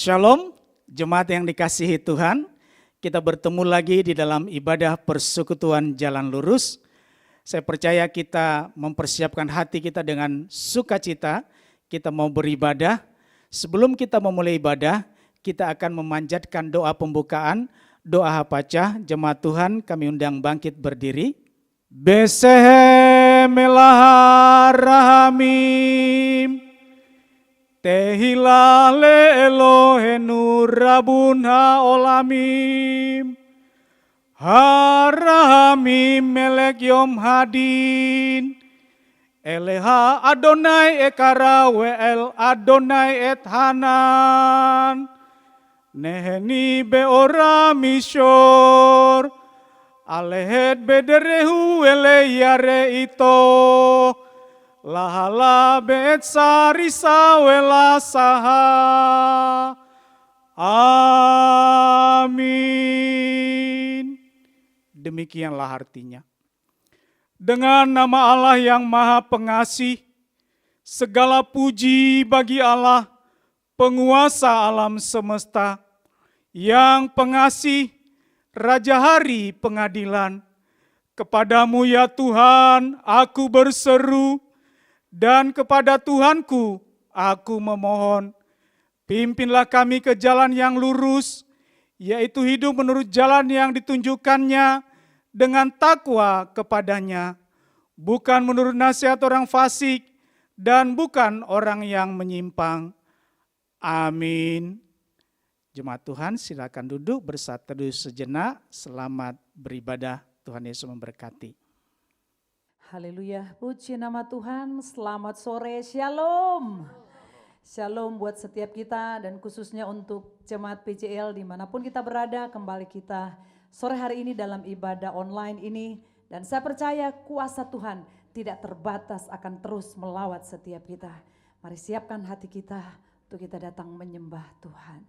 Shalom, jemaat yang dikasihi Tuhan. Kita bertemu lagi di dalam ibadah persekutuan jalan lurus. Saya percaya kita mempersiapkan hati kita dengan sukacita. Kita mau beribadah. Sebelum kita memulai ibadah, kita akan memanjatkan doa pembukaan, doa hapacah. Jemaat Tuhan, kami undang bangkit berdiri. Besehem elahar rahamim. Tehilale Elohenu Rabun haolamim. Harahamim melek yom hadin. Eleha Adonai ekara we'el Adonai et hanan. Neheni beora mishor. Alehet bederehu ele yare ito. Lahala bet sarisa wela saha. Amin. Demikianlah artinya. Dengan nama Allah yang Maha Pengasih, segala puji bagi Allah, penguasa alam semesta, yang pengasih, Raja Hari Pengadilan. Kepadamu ya Tuhan, aku berseru, dan kepada Tuhanku aku memohon, pimpinlah kami ke jalan yang lurus, yaitu hidup menurut jalan yang ditunjukkannya dengan takwa kepadanya, bukan menurut nasihat orang fasik dan bukan orang yang menyimpang. Amin. Jemaat Tuhan, silakan duduk bersatu sejenak. Selamat beribadah. Tuhan Yesus memberkati. Haleluya, puji nama Tuhan, selamat sore, shalom. Shalom buat setiap kita dan khususnya untuk jemaat PJL dimanapun kita berada, kembali kita sore hari ini dalam ibadah online ini. Dan saya percaya kuasa Tuhan tidak terbatas akan terus melawat setiap kita. Mari siapkan hati kita untuk kita datang menyembah Tuhan.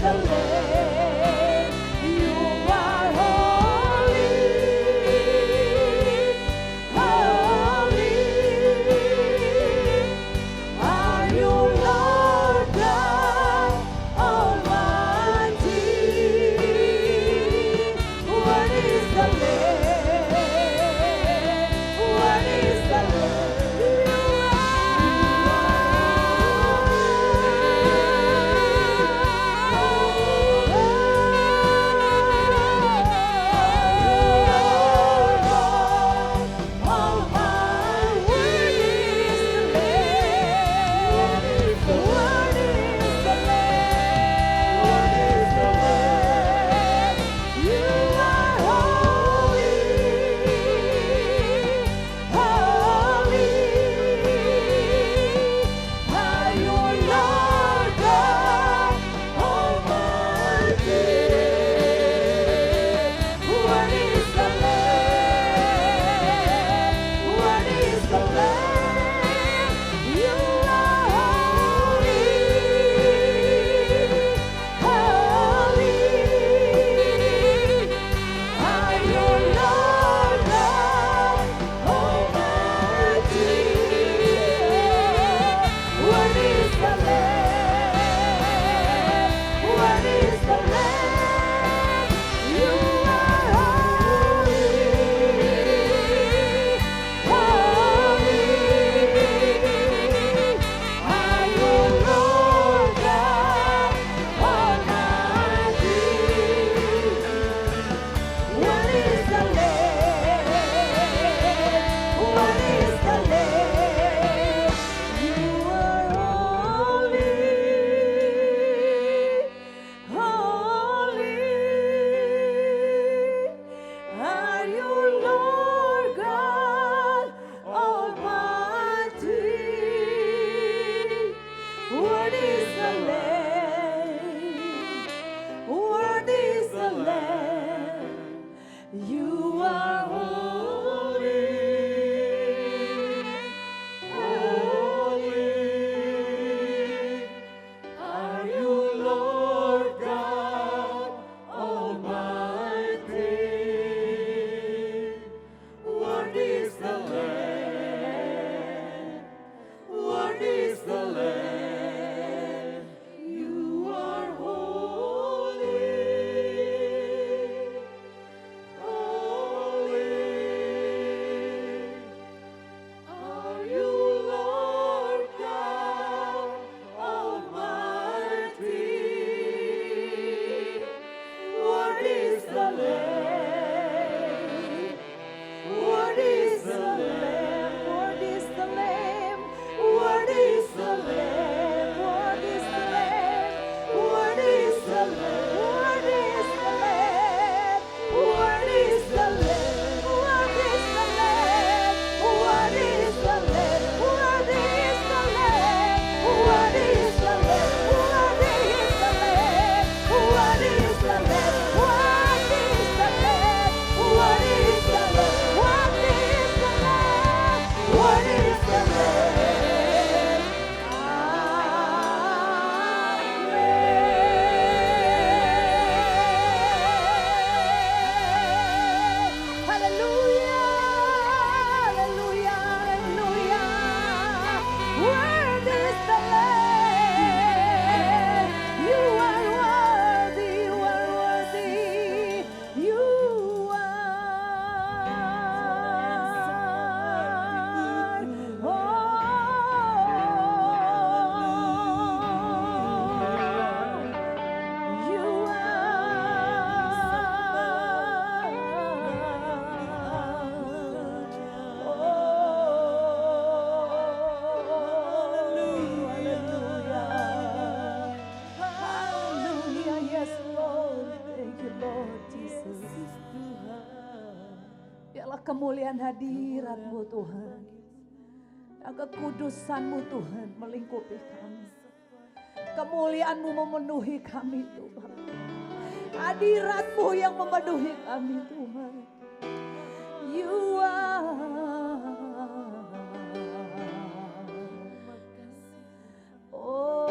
the Lamb. You are holy, holy. Are you Lord God Almighty? What is the Lamb? What is the kemuliaan hadirat-Mu Tuhan. Dan kekudusan-Mu Tuhan melingkupi kami. Kemuliaan-Mu memenuhi kami Tuhan. Hadirat-Mu yang memenuhi kami Tuhan. You are oh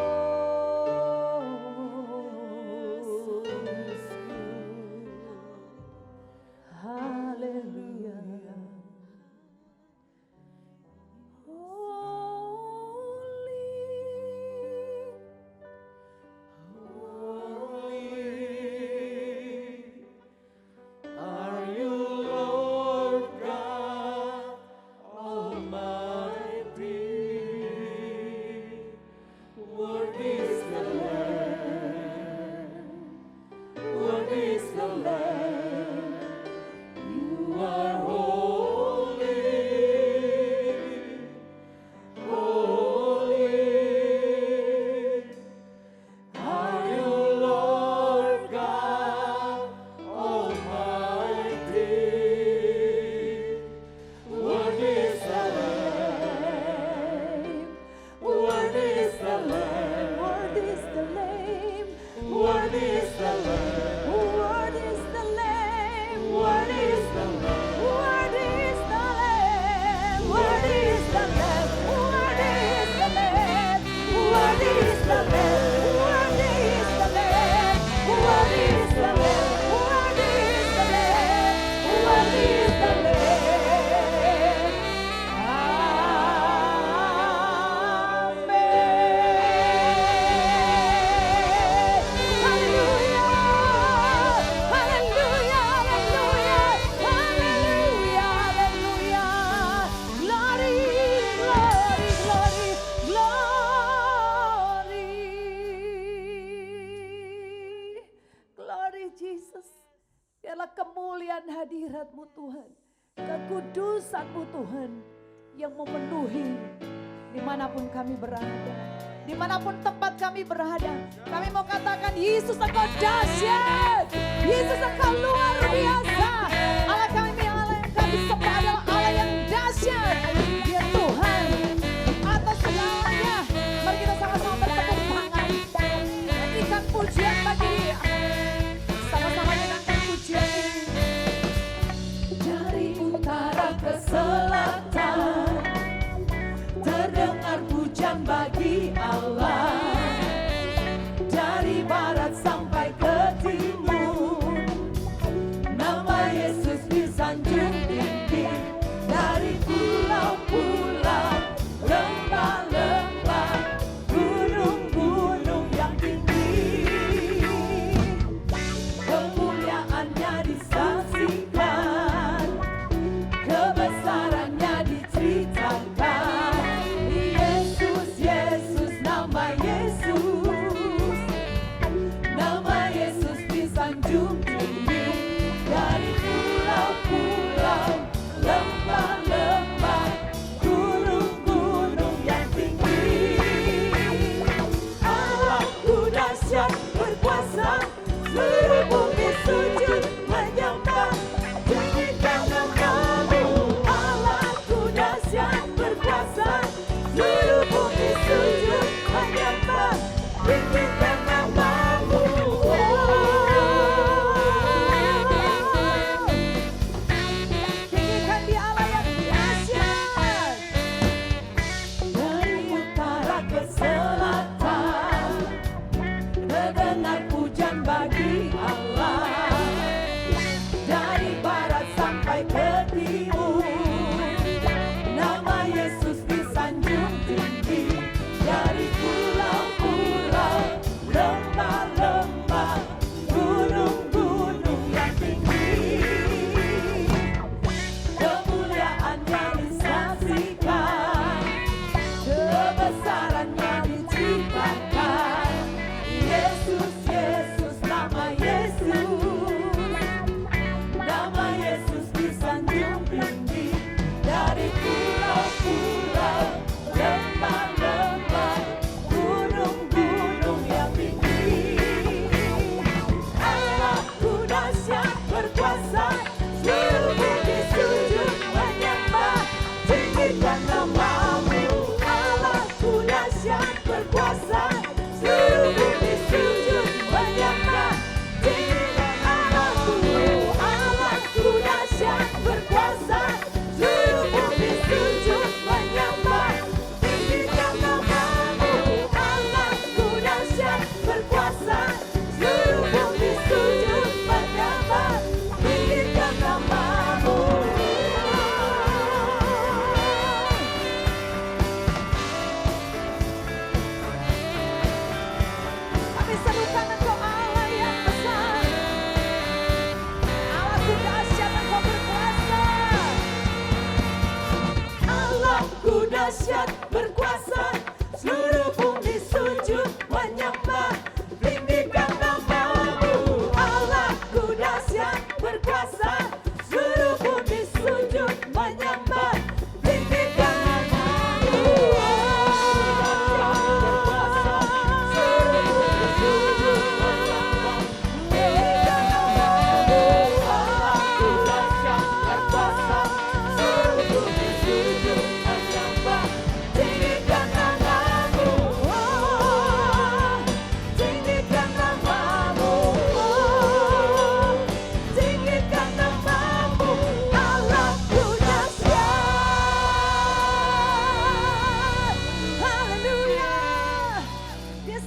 the Lamb, worthy is the Lamb, worthy is the Lamb, worthy is the Lamb, worthy is the Lamb. Jesus, biarlah kemuliaan hadirat-Mu Tuhan, kekudusan-Mu Tuhan yang memenuhi dimanapun kami berada, dimanapun tempat kami berada. Kami mau katakan, Yesus Engkau dahsyat, Yesus Engkau luar biasa. Allah kami, Allah yang kami sembah adalah Allah yang dahsyat. Dia Tuhan atas segalanya. Mari kita sama-sama bertepuk tangan, nyanyikan pujian bagi Dia. Sama-sama nyanyikan pujian ini. Dari utara ke selatan terdengar pujian bagi Allah. Dari barat sampai ke timur, nama Yesus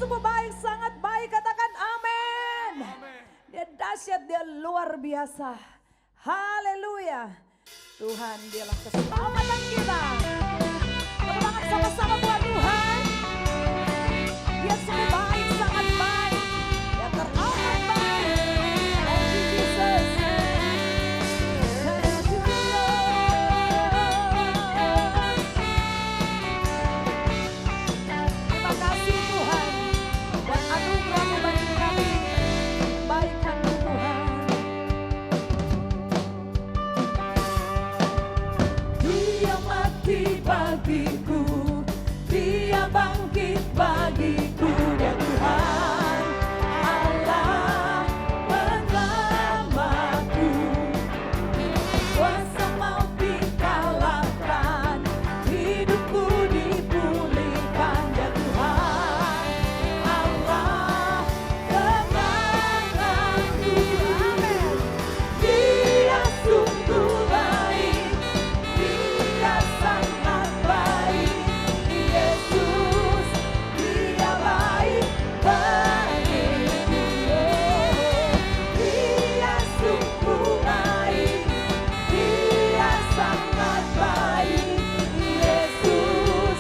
sungguh baik, sangat baik. Katakan amin. Dia dahsyat, dia luar biasa. Haleluya. Tuhan dialah keselamatan kita. Tepuk tangan sama-sama buat Tuhan. Dia sungguh baik, sangat baik. Dia teramat baik. Thank you Jesus. Thank you Lord. Terima kasih Tuhan buat anugerah-Mu bagi kami. Kebaikan-Mu Tuhan. Dia mati bagiku, Dia bangkit bagiku, Dia Tuhan Allah penyelamatku. Kuasa maut dikalahkan, hidupku dipulihkan, Dia Tuhan Allah kemenanganku. Amin. Dia sungguh baik, Dia sangat baik, Yesus, Dia baik bagiku. Dia sungguh baik, Dia sangat baik, Yesus,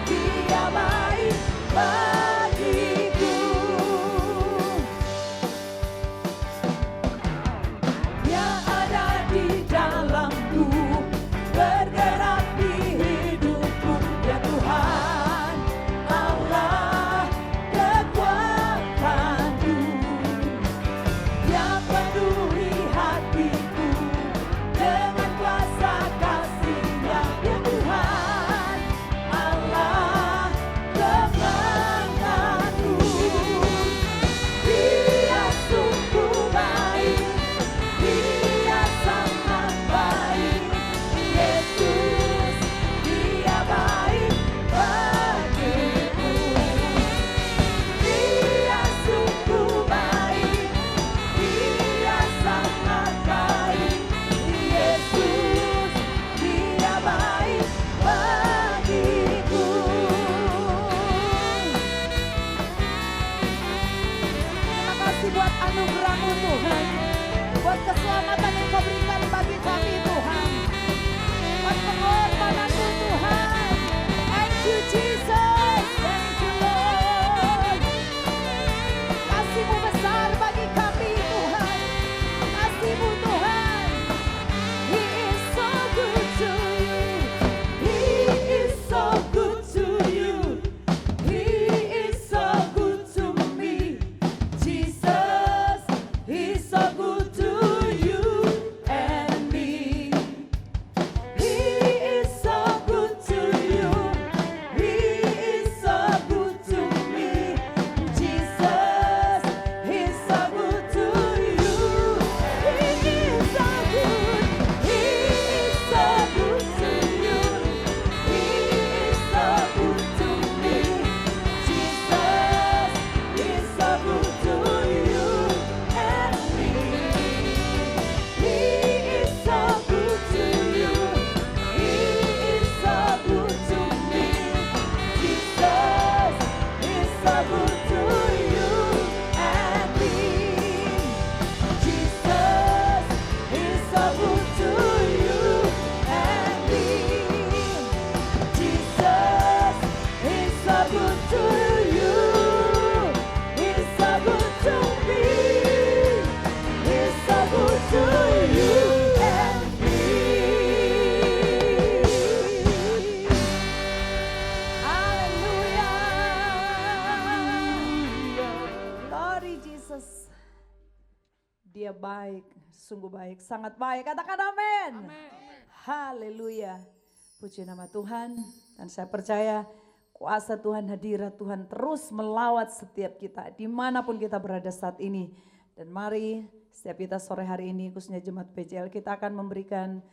Dia baik bagiku. Dia ada di dalamku, bergerak di hidupku, ya Tuhan Allah kekuatanku. Dia penuhi hatiku dengan kuasa kasih-Nya, ya Tuhan Allah kemenanganku. Dia sungguh baik, Dia sangat baik, Yesus, Dia baik bagiku. Dia sungguh baik, Dia sangat baik, Yesus, Dia baik bagiku. Terima kasih buat anugerah-Mu Tuhan, buat keselamatan yang Kau berikan bagi kami Tuhan, buat pengorbanan-Mu Tuhan. Thank you Jesus, thank you Lord. Kasih-Mu besar bagi kami Tuhan, kasih-Mu Tuhan. He is so good to you, He is so good to you, He is so good to me. Jesus, He's so good to you and me. He is so good to you, He is so good to me. Jesus, He's so good to you. He is so good, He is so good to you, He is so good to me. Jesus, He's so good to you and me. He is so good to you, He is so good to me. Jesus is so good to you and me. Jesus is so good to you and me. Jesus is so good to you. He's so good to me. He's so good to you and me. Haleluya. Glory Jesus. Dia baik, sungguh baik, sangat baik. Katakan amin. Haleluya. Puji nama Tuhan. Dan saya percaya kuasa Tuhan, hadirat Tuhan terus melawat setiap kita dimanapun kita berada saat ini. Dan mari setiap kita sore hari ini khususnya Jemaat PJL kita akan memberikan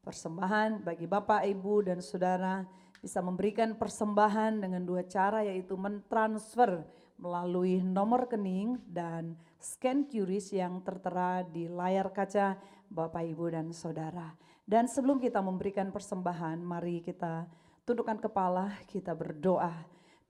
persembahan bagi Bapak, Ibu dan Saudara. Bisa memberikan persembahan dengan dua cara, yaitu mentransfer melalui nomor rekening dan scan QRIS yang tertera di layar kaca Bapak, Ibu dan Saudara. Dan sebelum kita memberikan persembahan, mari kita tundukkan kepala, kita berdoa.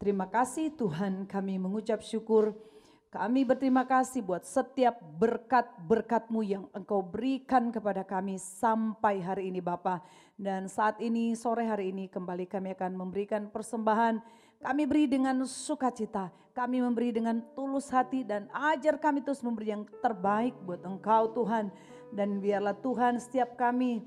Terima kasih Tuhan, kami mengucap syukur. Kami berterima kasih buat setiap berkat-berkat-Mu yang Engkau berikan kepada kami sampai hari ini Bapa. Dan saat ini, sore hari ini kembali kami akan memberikan persembahan. Kami beri dengan sukacita, kami memberi dengan tulus hati dan ajar kami terus memberi yang terbaik buat Engkau Tuhan. Dan biarlah Tuhan setiap kami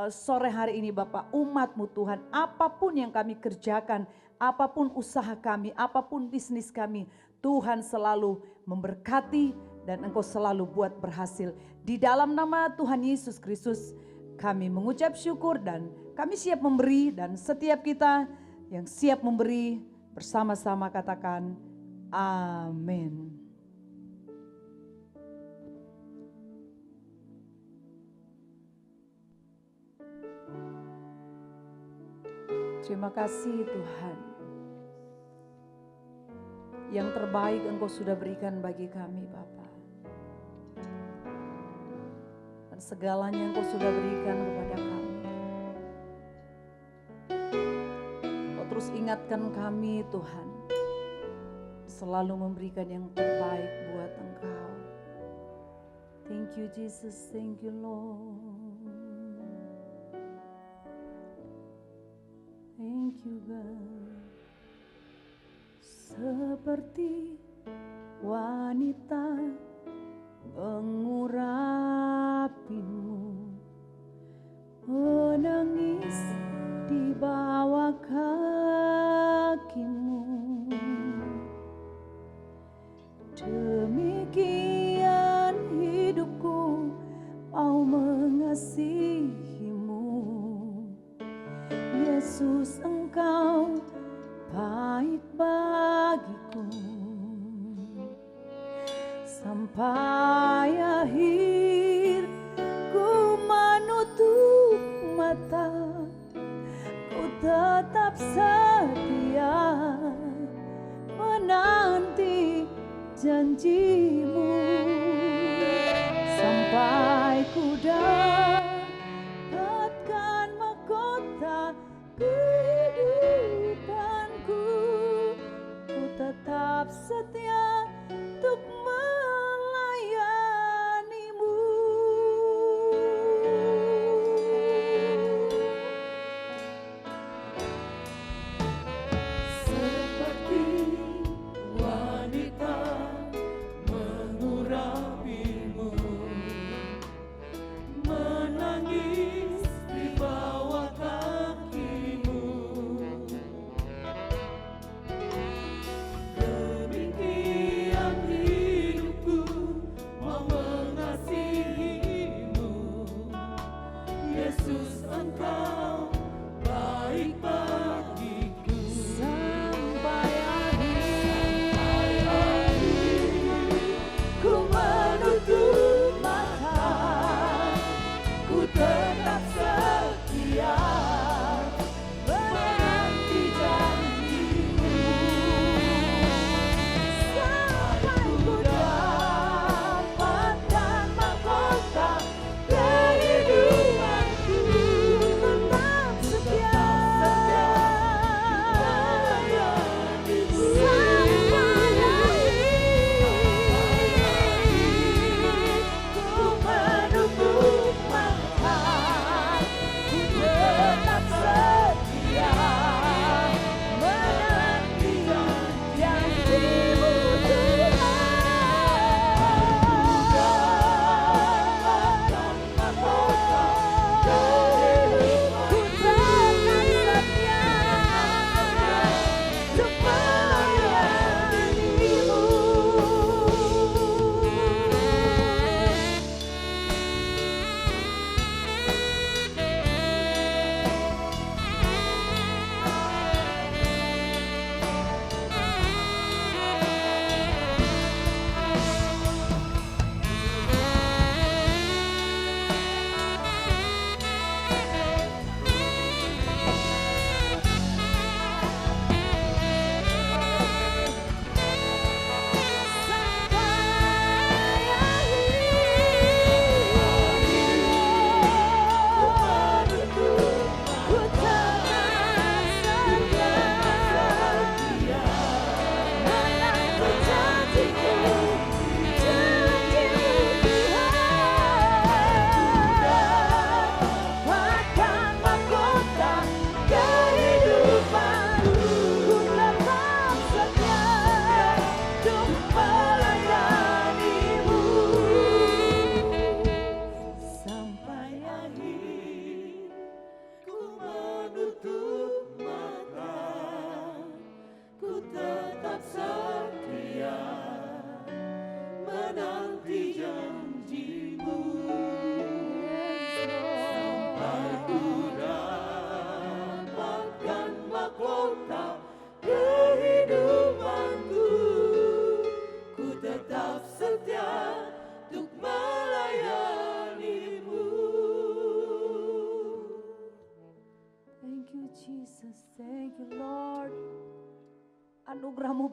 sore hari ini Bapak, umat-Mu Tuhan, apapun yang kami kerjakan, apapun usaha kami, apapun bisnis kami, Tuhan selalu memberkati dan Engkau selalu buat berhasil. Di dalam nama Tuhan Yesus Kristus kami mengucap syukur dan kami siap memberi, dan setiap kita yang siap memberi bersama-sama katakan amin. Terima kasih Tuhan. Yang terbaik Engkau sudah berikan bagi kami Bapa. Dan segalanya Engkau sudah berikan kepada kami. Engkau terus ingatkan kami Tuhan, selalu memberikan yang terbaik buat Engkau. Thank you Jesus, thank you Lord. Thank you God. Seperti wanita mengurapimu, menangis di bawah kakimu. Demikian hidupku mau mengasihimu. Yesus, Engkau baik bagiku sampai akhir. Ku menutup mata, ku tetap setia menanti janjimu sampai ku dapatkan mahkota kehidupanku. Ku tetap setia untuk melayanimu. Seperti wanita mengurapimu, menangis di bawah kakimu. Demikian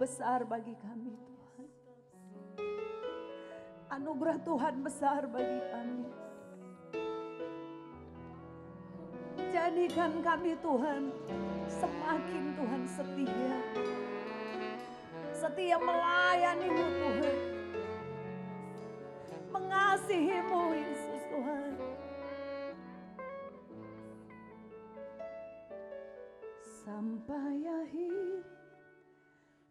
besar bagi kami Tuhan. Anugerah Tuhan besar bagi kami. Jadikan kami Tuhan semakin Tuhan setia. Setia melayani-Mu Tuhan. Mengasihi-Mu Yesus Tuhan. Sampai akhir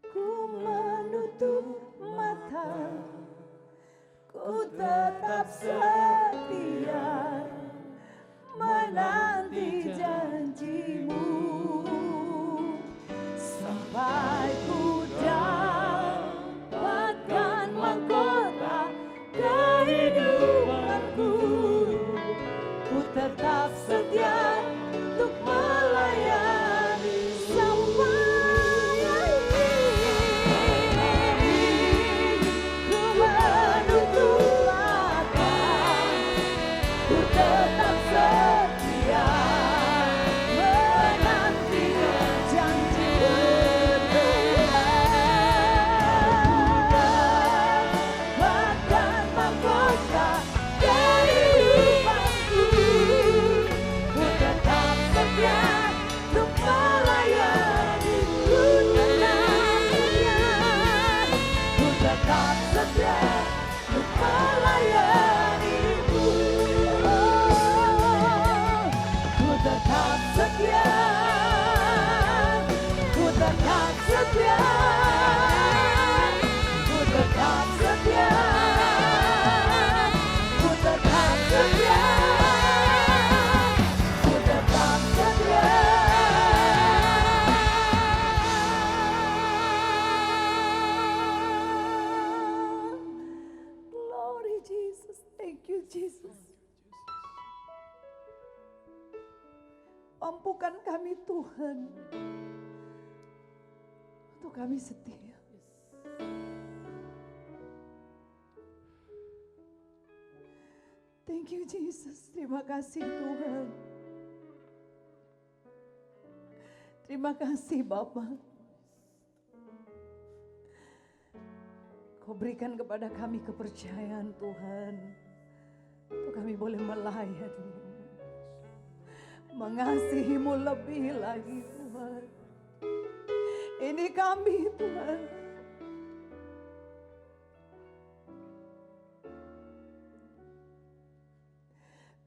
ku menutup mata, ku tetap setia menanti janji-Mu. Sampai ku dapatkan mahkota kehidupanku, ku tetap setia untuk melayani sampai akhir. Ku menutup mata, ku tetap setia menanti janji-Mu Tuhan. Bahkan mahkota kehidupanku, ku tetap setia untuk melayani-Mu. Ku tetap setia untuk melayani-Mu. Ku tetap setia, ku tetap setia, ku tetap setia, ku tetap setia, ku tetap setia. Glory Jesus, thank you Jesus. Mampukan kami Tuhan untuk kami setia. Thank you Jesus, terima kasih Tuhan. Terima kasih Bapa. Kau berikan kepada kami kepercayaan Tuhan, untuk kami boleh melayani, mengasihi-Mu lebih lagi Tuhan. Ini kami Tuhan.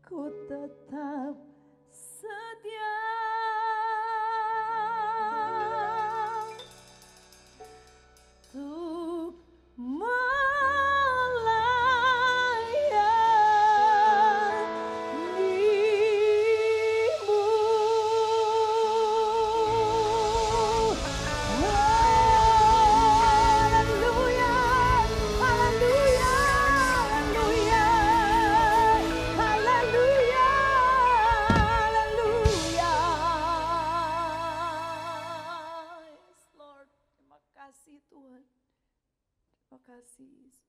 Ku tetap setia untuk melayani-Mu. Haleluya, haleluya, haleluya, haleluya, haleluya. Yes Lord, terima kasih Tuhan. Terima kasih Yesus.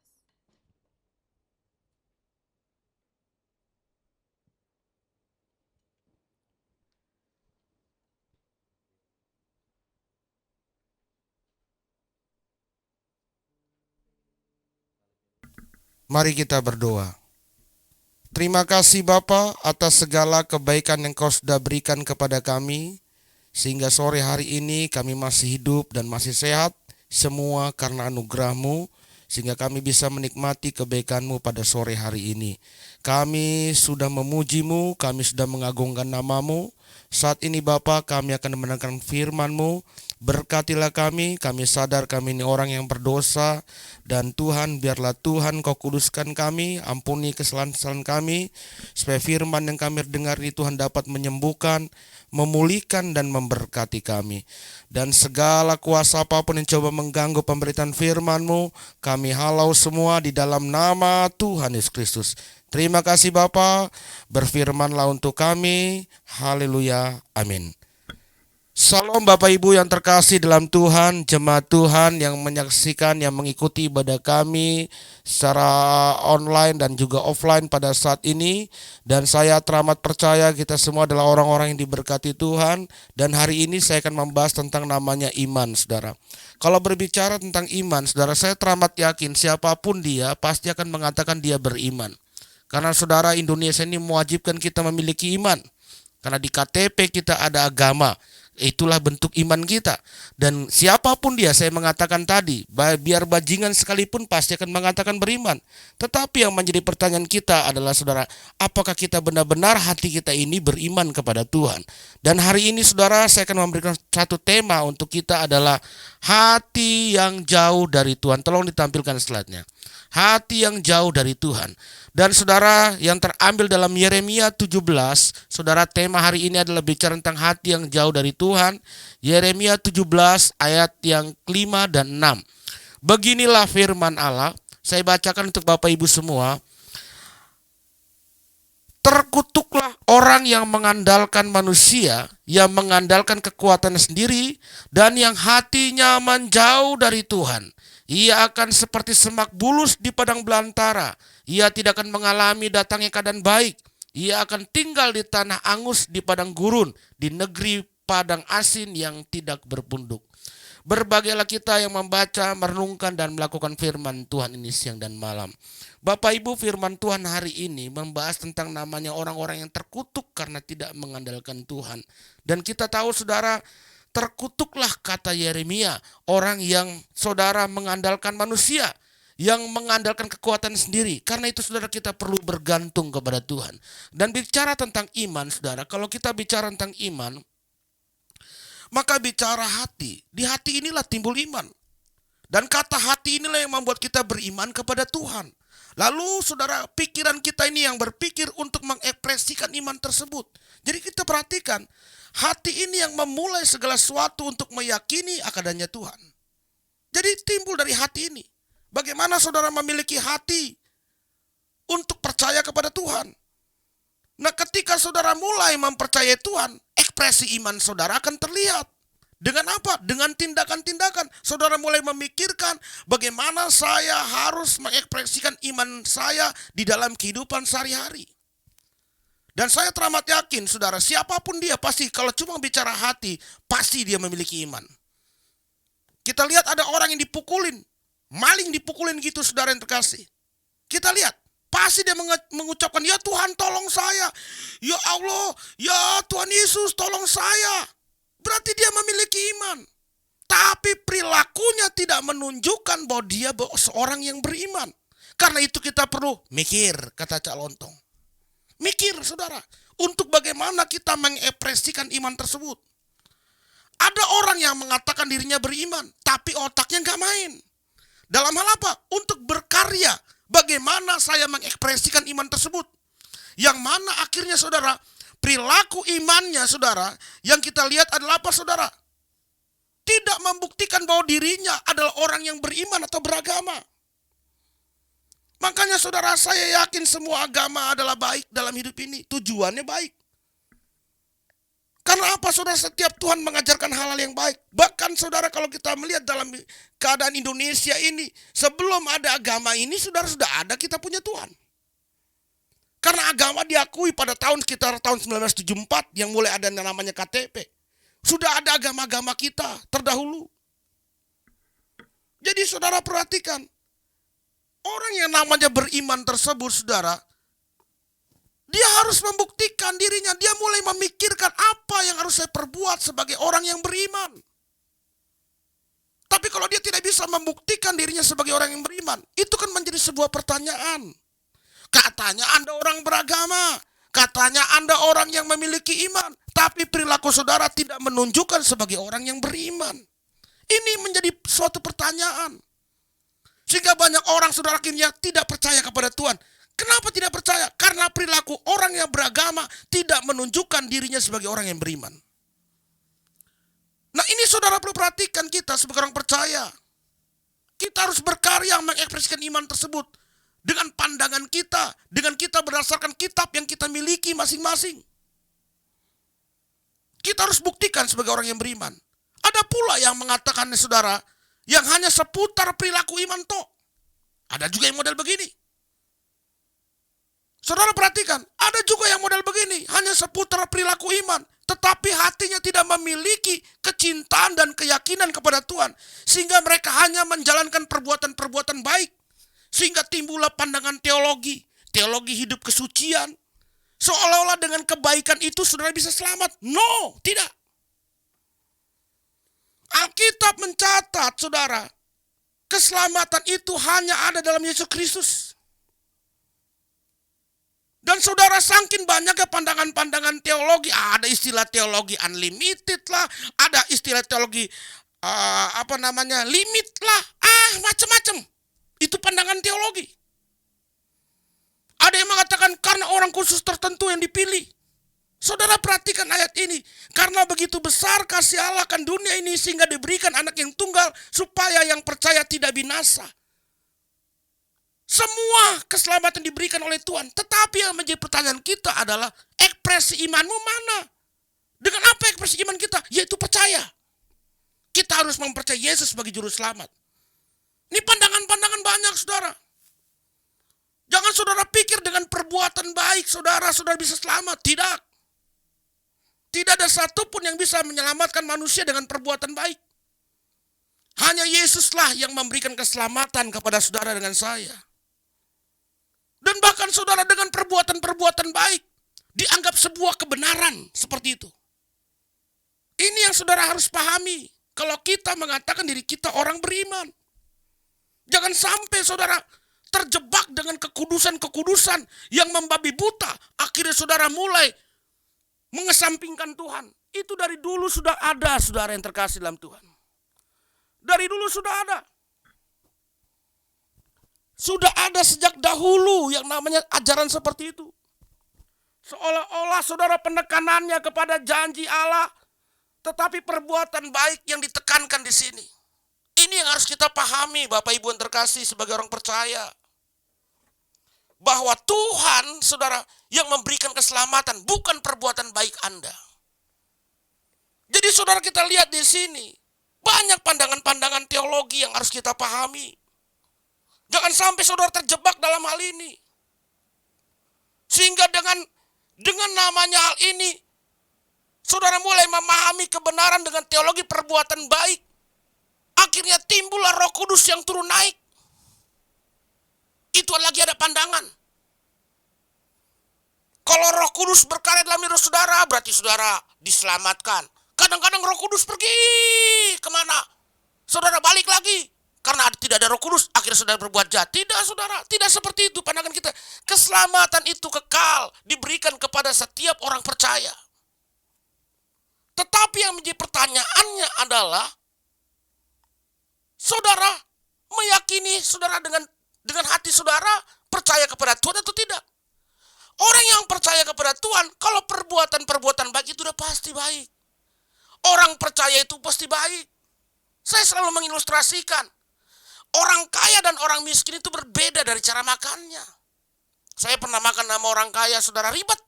Mari kita berdoa. Terima kasih Bapa atas segala kebaikan yang Kau sudah berikan kepada kami, sehingga sore hari ini kami masih hidup dan masih sehat, semua karena anugerah-Mu, sehingga kami bisa menikmati kebaikan-Mu pada sore hari ini. Kami sudah memuji-Mu, kami sudah mengagungkan nama-Mu. Saat ini Bapa, kami akan mendengarkan firman-Mu. Berkatilah kami sadar kami ini orang yang berdosa, dan Tuhan biarlah Tuhan Kau kuduskan kami, ampuni kesalahan-kesalahan kami, supaya firman yang kami dengar ini Tuhan dapat menyembuhkan, memulihkan dan memberkati kami. Dan segala kuasa apapun yang coba mengganggu pemberitaan firman-Mu, kami halau semua di dalam nama Tuhan Yesus Kristus. Terima kasih Bapa, berfirmanlah untuk kami. Haleluya, amin. Salam Bapak Ibu yang terkasih dalam Tuhan, jemaat Tuhan yang menyaksikan, yang mengikuti ibadah kami secara online dan juga offline pada saat ini. Dan saya teramat percaya kita semua adalah orang-orang yang diberkati Tuhan. Dan hari ini saya akan membahas tentang namanya iman, saudara. Kalau berbicara tentang iman, saudara, saya teramat yakin siapapun dia pasti akan mengatakan dia beriman. Karena saudara, Indonesia ini mewajibkan kita memiliki iman. Karena di KTP kita ada agama. Itulah bentuk iman kita. Dan siapapun dia, saya mengatakan tadi, biar bajingan sekalipun pasti akan mengatakan beriman. Tetapi yang menjadi pertanyaan kita adalah, saudara, apakah kita benar-benar hati kita ini beriman kepada Tuhan? Dan hari ini, saudara, saya akan memberikan satu tema untuk kita adalah hati yang jauh dari Tuhan. Tolong ditampilkan slide-nya. Hati yang jauh dari Tuhan. Dan saudara, yang terambil dalam Yeremia 17, saudara, tema hari ini adalah bicara tentang hati yang jauh dari Tuhan. Yeremia 17 ayat yang kelima dan 6. Beginilah firman Allah, saya bacakan untuk Bapak Ibu semua. Terkutuklah orang yang mengandalkan manusia, yang mengandalkan kekuatan sendiri, dan yang hatinya menjauh dari Tuhan. Ia akan seperti semak bulus di padang belantara. Ia tidak akan mengalami datangnya keadaan baik. Ia akan tinggal di tanah angus, di padang gurun, di negeri padang asin yang tidak berpunduk. Berbagailah kita yang membaca, merenungkan, dan melakukan firman Tuhan ini siang dan malam. Bapak Ibu, firman Tuhan hari ini membahas tentang namanya orang-orang yang terkutuk karena tidak mengandalkan Tuhan. Dan kita tahu, saudara, terkutuklah, kata Yeremia, orang yang, saudara, mengandalkan manusia, yang mengandalkan kekuatan sendiri. Karena itu, saudara, kita perlu bergantung kepada Tuhan. Dan bicara tentang iman, saudara, kalau kita bicara tentang iman, maka bicara hati. Di hati inilah timbul iman. Dan kata hati inilah yang membuat kita beriman kepada Tuhan. Lalu, saudara, pikiran kita ini yang berpikir untuk mengekspresikan iman tersebut. Jadi kita perhatikan, hati ini yang memulai segala sesuatu untuk meyakini adanya Tuhan. Jadi timbul dari hati ini. Bagaimana saudara memiliki hati untuk percaya kepada Tuhan? Nah, ketika saudara mulai mempercayai Tuhan, ekspresi iman saudara akan terlihat. Dengan apa? Dengan tindakan-tindakan. Saudara mulai memikirkan bagaimana saya harus mengekspresikan iman saya di dalam kehidupan sehari-hari. Dan saya teramat yakin, saudara, siapapun dia pasti kalau cuma bicara hati, pasti dia memiliki iman. Kita lihat ada orang yang dipukulin, maling dipukulin gitu, saudara yang terkasih. Kita lihat, pasti dia mengucapkan, ya Tuhan tolong saya, ya Allah, ya Tuhan Yesus tolong saya. Berarti dia memiliki iman. Tapi perilakunya tidak menunjukkan bahwa dia seorang yang beriman. Karena itu kita perlu mikir, kata Cak Lontong. Mikir, saudara, untuk bagaimana kita mengekspresikan iman tersebut. Ada orang yang mengatakan dirinya beriman, tapi otaknya nggak main. Dalam hal apa? Untuk berkarya. Bagaimana saya mengekspresikan iman tersebut? Yang mana akhirnya, saudara, perilaku imannya, saudara, yang kita lihat adalah apa, saudara? Tidak membuktikan bahwa dirinya adalah orang yang beriman atau beragama. Makanya, saudara, saya yakin semua agama adalah baik dalam hidup ini. Tujuannya baik. Karena apa, saudara? Setiap Tuhan mengajarkan hal-hal yang baik. Bahkan, saudara, kalau kita melihat dalam keadaan Indonesia ini, sebelum ada agama ini, saudara, sudah ada kita punya Tuhan. Karena agama diakui pada sekitar tahun 1974 yang mulai ada yang namanya KTP. Sudah ada agama-agama kita terdahulu. Jadi, saudara, perhatikan. Orang yang namanya beriman tersebut, saudara, dia harus membuktikan dirinya. Dia mulai memikirkan apa yang harus saya perbuat sebagai orang yang beriman. Tapi kalau dia tidak bisa membuktikan dirinya sebagai orang yang beriman, itu kan menjadi sebuah pertanyaan. Katanya Anda orang beragama, katanya Anda orang yang memiliki iman, tapi perilaku saudara tidak menunjukkan sebagai orang yang beriman. Ini menjadi suatu pertanyaan. Sehingga banyak orang, saudara, akhirnya tidak percaya kepada Tuhan. Kenapa tidak percaya? Karena perilaku orang yang beragama tidak menunjukkan dirinya sebagai orang yang beriman. Nah, ini saudara perlu perhatikan, kita sebagai orang percaya. Kita harus berkarya mengekspresikan iman tersebut. Dengan pandangan kita, dengan kita berdasarkan kitab yang kita miliki masing-masing. Kita harus buktikan sebagai orang yang beriman. Ada pula yang mengatakan, saudara, yang hanya seputar perilaku iman toh. Ada juga yang model begini. Saudara perhatikan, ada juga yang model begini, hanya seputar perilaku iman, tetapi hatinya tidak memiliki kecintaan dan keyakinan kepada Tuhan, sehingga mereka hanya menjalankan perbuatan-perbuatan baik, sehingga timbullah pandangan teologi hidup kesucian, seolah-olah dengan kebaikan itu saudara bisa selamat. No, tidak. Alkitab mencatat, saudara, keselamatan itu hanya ada dalam Yesus Kristus. Dan saudara, saking banyaknya pandangan-pandangan teologi, ada istilah teologi unlimited lah, ada istilah teologi limit lah, macam-macam. Itu pandangan teologi. Ada yang mengatakan karena orang khusus tertentu yang dipilih. Saudara perhatikan ayat ini. Karena begitu besar kasih Allah akan dunia ini sehingga diberikan anak yang tunggal supaya yang percaya tidak binasa. Semua keselamatan diberikan oleh Tuhan. Tetapi yang menjadi pertanyaan kita adalah ekspresi imanmu mana? Dengan apa ekspresi iman kita? Yaitu percaya. Kita harus mempercayai Yesus sebagai juru selamat. Ini pandangan-pandangan banyak, saudara. Jangan saudara pikir dengan perbuatan baik saudara bisa selamat. Tidak. Tidak ada satupun yang bisa menyelamatkan manusia dengan perbuatan baik. Hanya Yesuslah yang memberikan keselamatan kepada saudara dengan saya. Dan bahkan saudara dengan perbuatan-perbuatan baik dianggap sebuah kebenaran seperti itu. Ini yang saudara harus pahami kalau kita mengatakan diri kita orang beriman. Jangan sampai saudara terjebak dengan kekudusan-kekudusan yang membabi buta. Akhirnya saudara mulai mengesampingkan Tuhan. Itu dari dulu sudah ada, saudara yang terkasih dalam Tuhan. Dari dulu sudah ada. Sudah ada sejak dahulu yang namanya ajaran seperti itu. Seolah-olah saudara penekanannya kepada janji Allah, tetapi perbuatan baik yang ditekankan di sini. Ini yang harus kita pahami, Bapak Ibu yang terkasih sebagai orang percaya. Bahwa Tuhan, saudara, yang memberikan keselamatan, bukan perbuatan baik Anda. Jadi saudara kita lihat di sini, banyak pandangan-pandangan teologi yang harus kita pahami. Jangan sampai saudara terjebak dalam hal ini. Sehingga dengan namanya hal ini, saudara mulai memahami kebenaran dengan teologi perbuatan baik. Akhirnya timbullah Roh Kudus yang turun naik. Itu lagi ada pandangan. Kalau Roh Kudus berkarya dalam diri saudara, berarti saudara diselamatkan. Kadang-kadang Roh Kudus pergi kemana? Saudara balik lagi. Karena tidak ada Roh Kudus, akhirnya saudara berbuat jahat. Tidak, saudara. Tidak seperti itu pandangan kita. Keselamatan itu kekal, diberikan kepada setiap orang percaya. Tetapi yang menjadi pertanyaannya adalah, saudara meyakini saudara dengan hati saudara percaya kepada Tuhan atau tidak? Orang yang percaya kepada Tuhan, kalau perbuatan-perbuatan baik itu udah pasti baik. Orang percaya itu pasti baik. Saya selalu mengilustrasikan, orang kaya dan orang miskin itu berbeda dari cara makannya. Saya pernah makan sama orang kaya, saudara, ribet.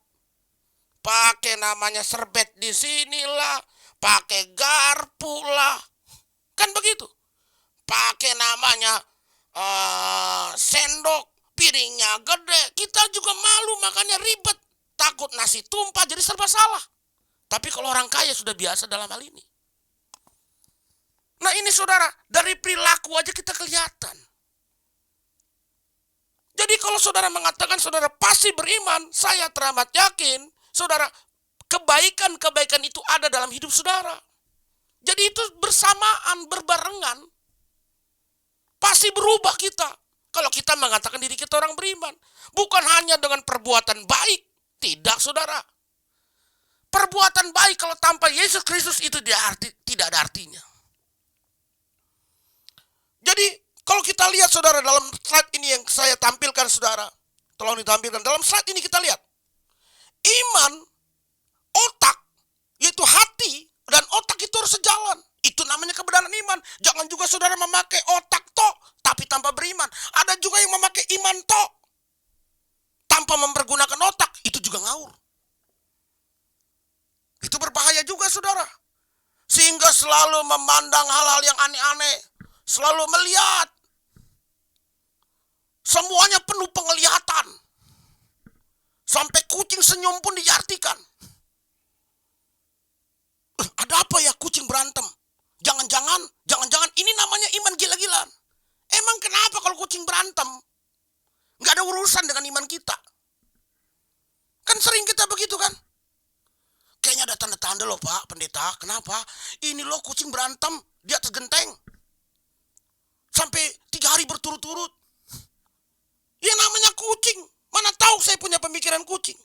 Pakai namanya serbet di sinilah, pakai garpu lah. Kan begitu. Pakai namanya sendok, piringnya gede, kita juga malu makanya ribet, takut nasi tumpah jadi serba salah. Tapi kalau orang kaya sudah biasa dalam hal ini. Nah ini saudara, dari perilaku aja kita kelihatan. Jadi kalau saudara mengatakan saudara pasti beriman, saya teramat yakin saudara kebaikan-kebaikan itu ada dalam hidup saudara. Jadi itu bersamaan, berbarengan. Pasti berubah kita. Kalau kita mengatakan diri kita orang beriman. Bukan hanya dengan perbuatan baik. Tidak, saudara. Perbuatan baik kalau tanpa Yesus Kristus itu tidak ada artinya. Jadi kalau kita lihat saudara dalam slide ini yang saya tampilkan saudara. Tolong ditampilkan. Dalam slide ini kita lihat. Iman, otak, yaitu hati dan otak itu harus sejalan. Itu namanya kebenaran iman. Jangan juga saudara memakai otak tok, tapi tanpa beriman. Ada juga yang memakai iman tok, tanpa mempergunakan otak. Itu juga ngawur. Itu berbahaya juga. juga saudara. Sehingga selalu memandang hal-hal yang aneh-aneh. Selalu melihat. Semuanya penuh penglihatan. Sampai kucing senyum pun diartikan. Ada apa ya kucing berantem? Jangan-jangan ini namanya iman gila-gilaan. Emang kenapa kalau kucing berantem? Nggak ada urusan dengan iman kita. Kan sering kita begitu kan? Kayaknya ada tanda-tanda loh Pak Pendeta. Kenapa? Ini loh kucing berantem di atas genteng. Sampai 3 hari berturut-turut. Ya namanya kucing. Mana tahu saya punya pemikiran kucing.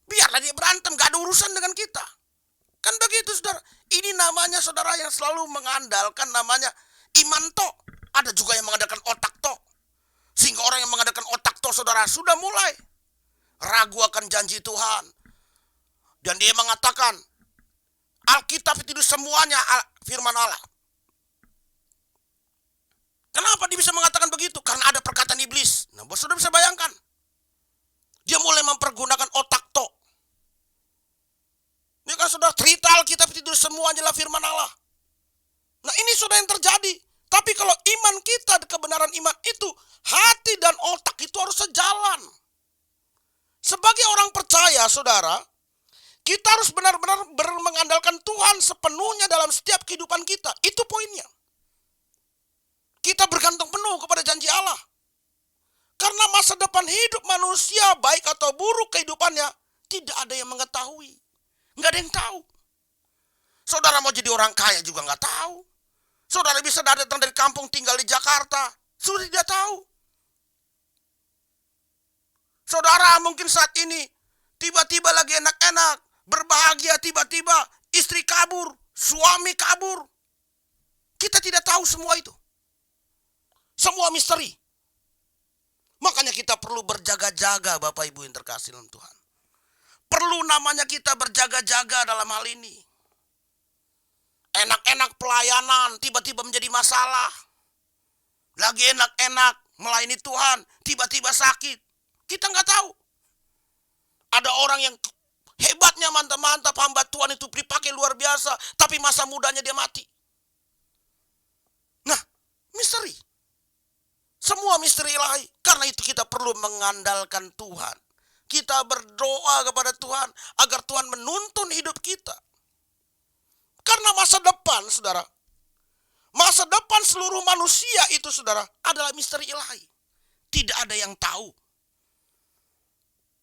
Biarlah dia berantem, gak ada urusan dengan kita. Kan begitu saudara. Ini namanya saudara yang selalu mengandalkan namanya iman tok. Ada juga yang mengandalkan otak tok. Sehingga orang yang mengandalkan otak tok saudara sudah mulai ragu akan janji Tuhan. Dan dia mengatakan Alkitab itu semuanya firman Allah. Kenapa dia bisa mengatakan begitu? Karena ada perkataan iblis. Nah, bos sudah bisa bayangkan. Dia mulai mempergunakan otak tok. Ini kan sudah cerita Alkitab itu semuanya adalah firman Allah. Nah, ini sudah yang terjadi. Tapi kalau iman kita, kebenaran iman itu, hati dan otak itu harus sejalan. Sebagai orang percaya, saudara, kita harus benar-benar mengandalkan Tuhan sepenuhnya dalam setiap kehidupan kita. Itu poinnya. Kita bergantung penuh kepada janji Allah. Karena masa depan hidup manusia, baik atau buruk kehidupannya, tidak ada yang mengetahui. Nggak ada yang tahu. Saudara mau jadi orang kaya juga nggak tahu. Saudara bisa datang dari kampung tinggal di Jakarta, sudah tidak tahu. Saudara mungkin saat ini, tiba-tiba lagi enak-enak, berbahagia, tiba-tiba istri kabur, suami kabur. Kita tidak tahu semua itu. Semua misteri. Makanya kita perlu berjaga-jaga Bapak Ibu yang terkasih dalam Tuhan. Perlu namanya kita berjaga-jaga dalam hal ini. Enak-enak pelayanan tiba-tiba menjadi masalah. Lagi enak-enak melayani Tuhan tiba-tiba sakit. Kita nggak tahu. Ada orang yang hebatnya mantap-mantap hamba Tuhan itu dipakai luar biasa. Tapi masa mudanya dia mati. Nah, misteri. Semua misteri ilahi. Karena itu kita perlu mengandalkan Tuhan. Kita berdoa kepada Tuhan agar Tuhan menuntun hidup kita. Karena masa depan, saudara, masa depan seluruh manusia itu, saudara, adalah misteri ilahi. Tidak ada yang tahu.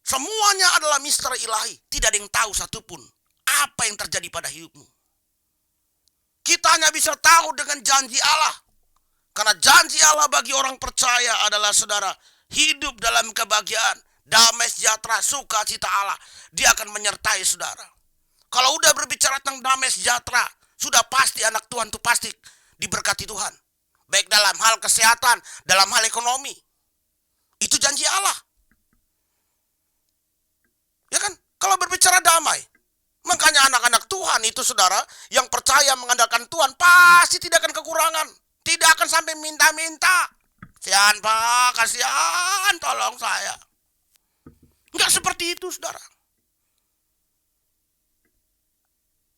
Semuanya adalah misteri ilahi. Tidak ada yang tahu satupun apa yang terjadi pada hidupmu. Kita hanya bisa tahu dengan janji Allah. Karena janji Allah bagi orang percaya adalah, saudara, hidup dalam kebahagiaan, damai sejahtera, sukacita Allah. Dia akan menyertai saudara. Kalau udah berbicara tentang damai sejahtera, sudah pasti anak Tuhan itu pasti diberkati Tuhan. Baik dalam hal kesehatan, dalam hal ekonomi. Itu janji Allah. Ya kan? Kalau berbicara damai. Makanya anak-anak Tuhan itu, saudara, yang percaya mengandalkan Tuhan, pasti tidak akan kekurangan. Tidak akan sampai minta-minta. Kasihan Pak, kasihan, tolong saya. Enggak seperti itu, saudara.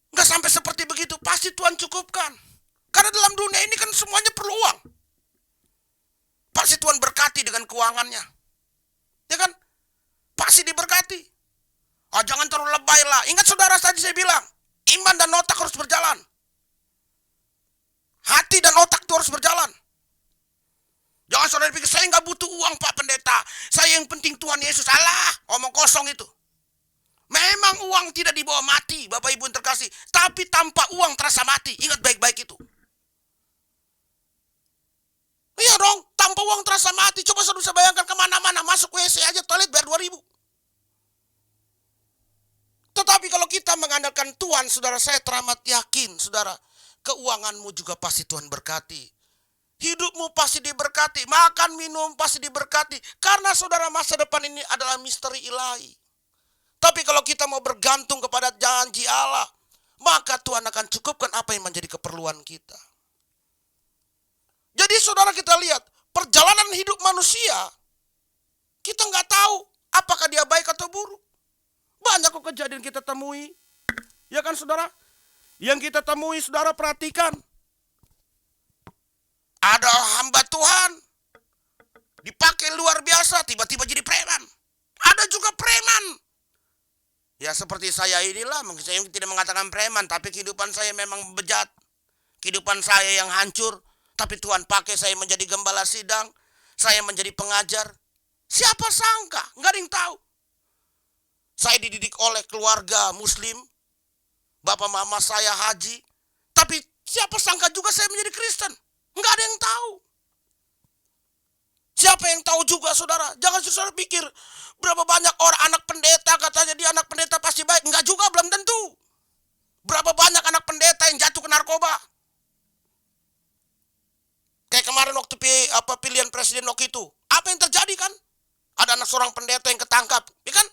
Enggak sampai seperti begitu, pasti Tuhan cukupkan. Karena dalam dunia ini kan semuanya perlu uang. Pasti Tuhan berkati dengan keuangannya. Ya kan? Pasti diberkati. Oh, jangan terlalu lebay lah. Ingat saudara, tadi saya bilang, iman dan otak harus berjalan. Hati dan otak itu harus berjalan. Jangan saudara pikir, saya nggak butuh uang Pak Pendeta. Saya yang penting Tuhan Yesus. Salah, omong kosong itu. Memang uang tidak dibawa mati, Bapak Ibu yang terkasih. Tapi tanpa uang terasa mati. Ingat baik-baik itu. Iya dong, tanpa uang terasa mati. Coba saudara bisa bayangkan kemana-mana. Masuk WC aja, toilet bayar 2.000. Tetapi kalau kita mengandalkan Tuhan, saudara, saya teramat yakin, saudara, keuanganmu juga pasti Tuhan berkati. Hidupmu pasti diberkati. Makan, minum pasti diberkati. Karena saudara, masa depan ini adalah misteri ilahi. Tapi kalau kita mau bergantung kepada janji Allah, maka Tuhan akan cukupkan apa yang menjadi keperluan kita. Jadi saudara, kita lihat perjalanan hidup manusia, kita nggak tahu apakah dia baik atau buruk. Banyak kok kejadian kita temui. Ya kan saudara? Yang kita temui saudara perhatikan. Ada hamba Tuhan. Dipakai luar biasa, tiba-tiba jadi preman. Ada juga preman. Ya seperti saya inilah, mungkin saya tidak mengatakan preman, tapi kehidupan saya memang bejat. Kehidupan saya yang hancur, tapi Tuhan pakai saya menjadi gembala sidang. Saya menjadi pengajar. Siapa sangka, nggak ada yang tahu. Saya dididik oleh keluarga muslim. Bapak mama saya haji. Tapi siapa sangka juga saya menjadi Kristen. Nggak ada yang tahu. Siapa yang tahu juga saudara? Jangan saudara pikir berapa banyak orang anak pendeta katanya dia anak pendeta pasti baik. Enggak juga, belum tentu. Berapa banyak anak pendeta yang jatuh ke narkoba. Kayak kemarin waktu pilihan presiden waktu itu. Apa yang terjadi kan? Ada anak seorang pendeta yang ketangkap. Ya kan?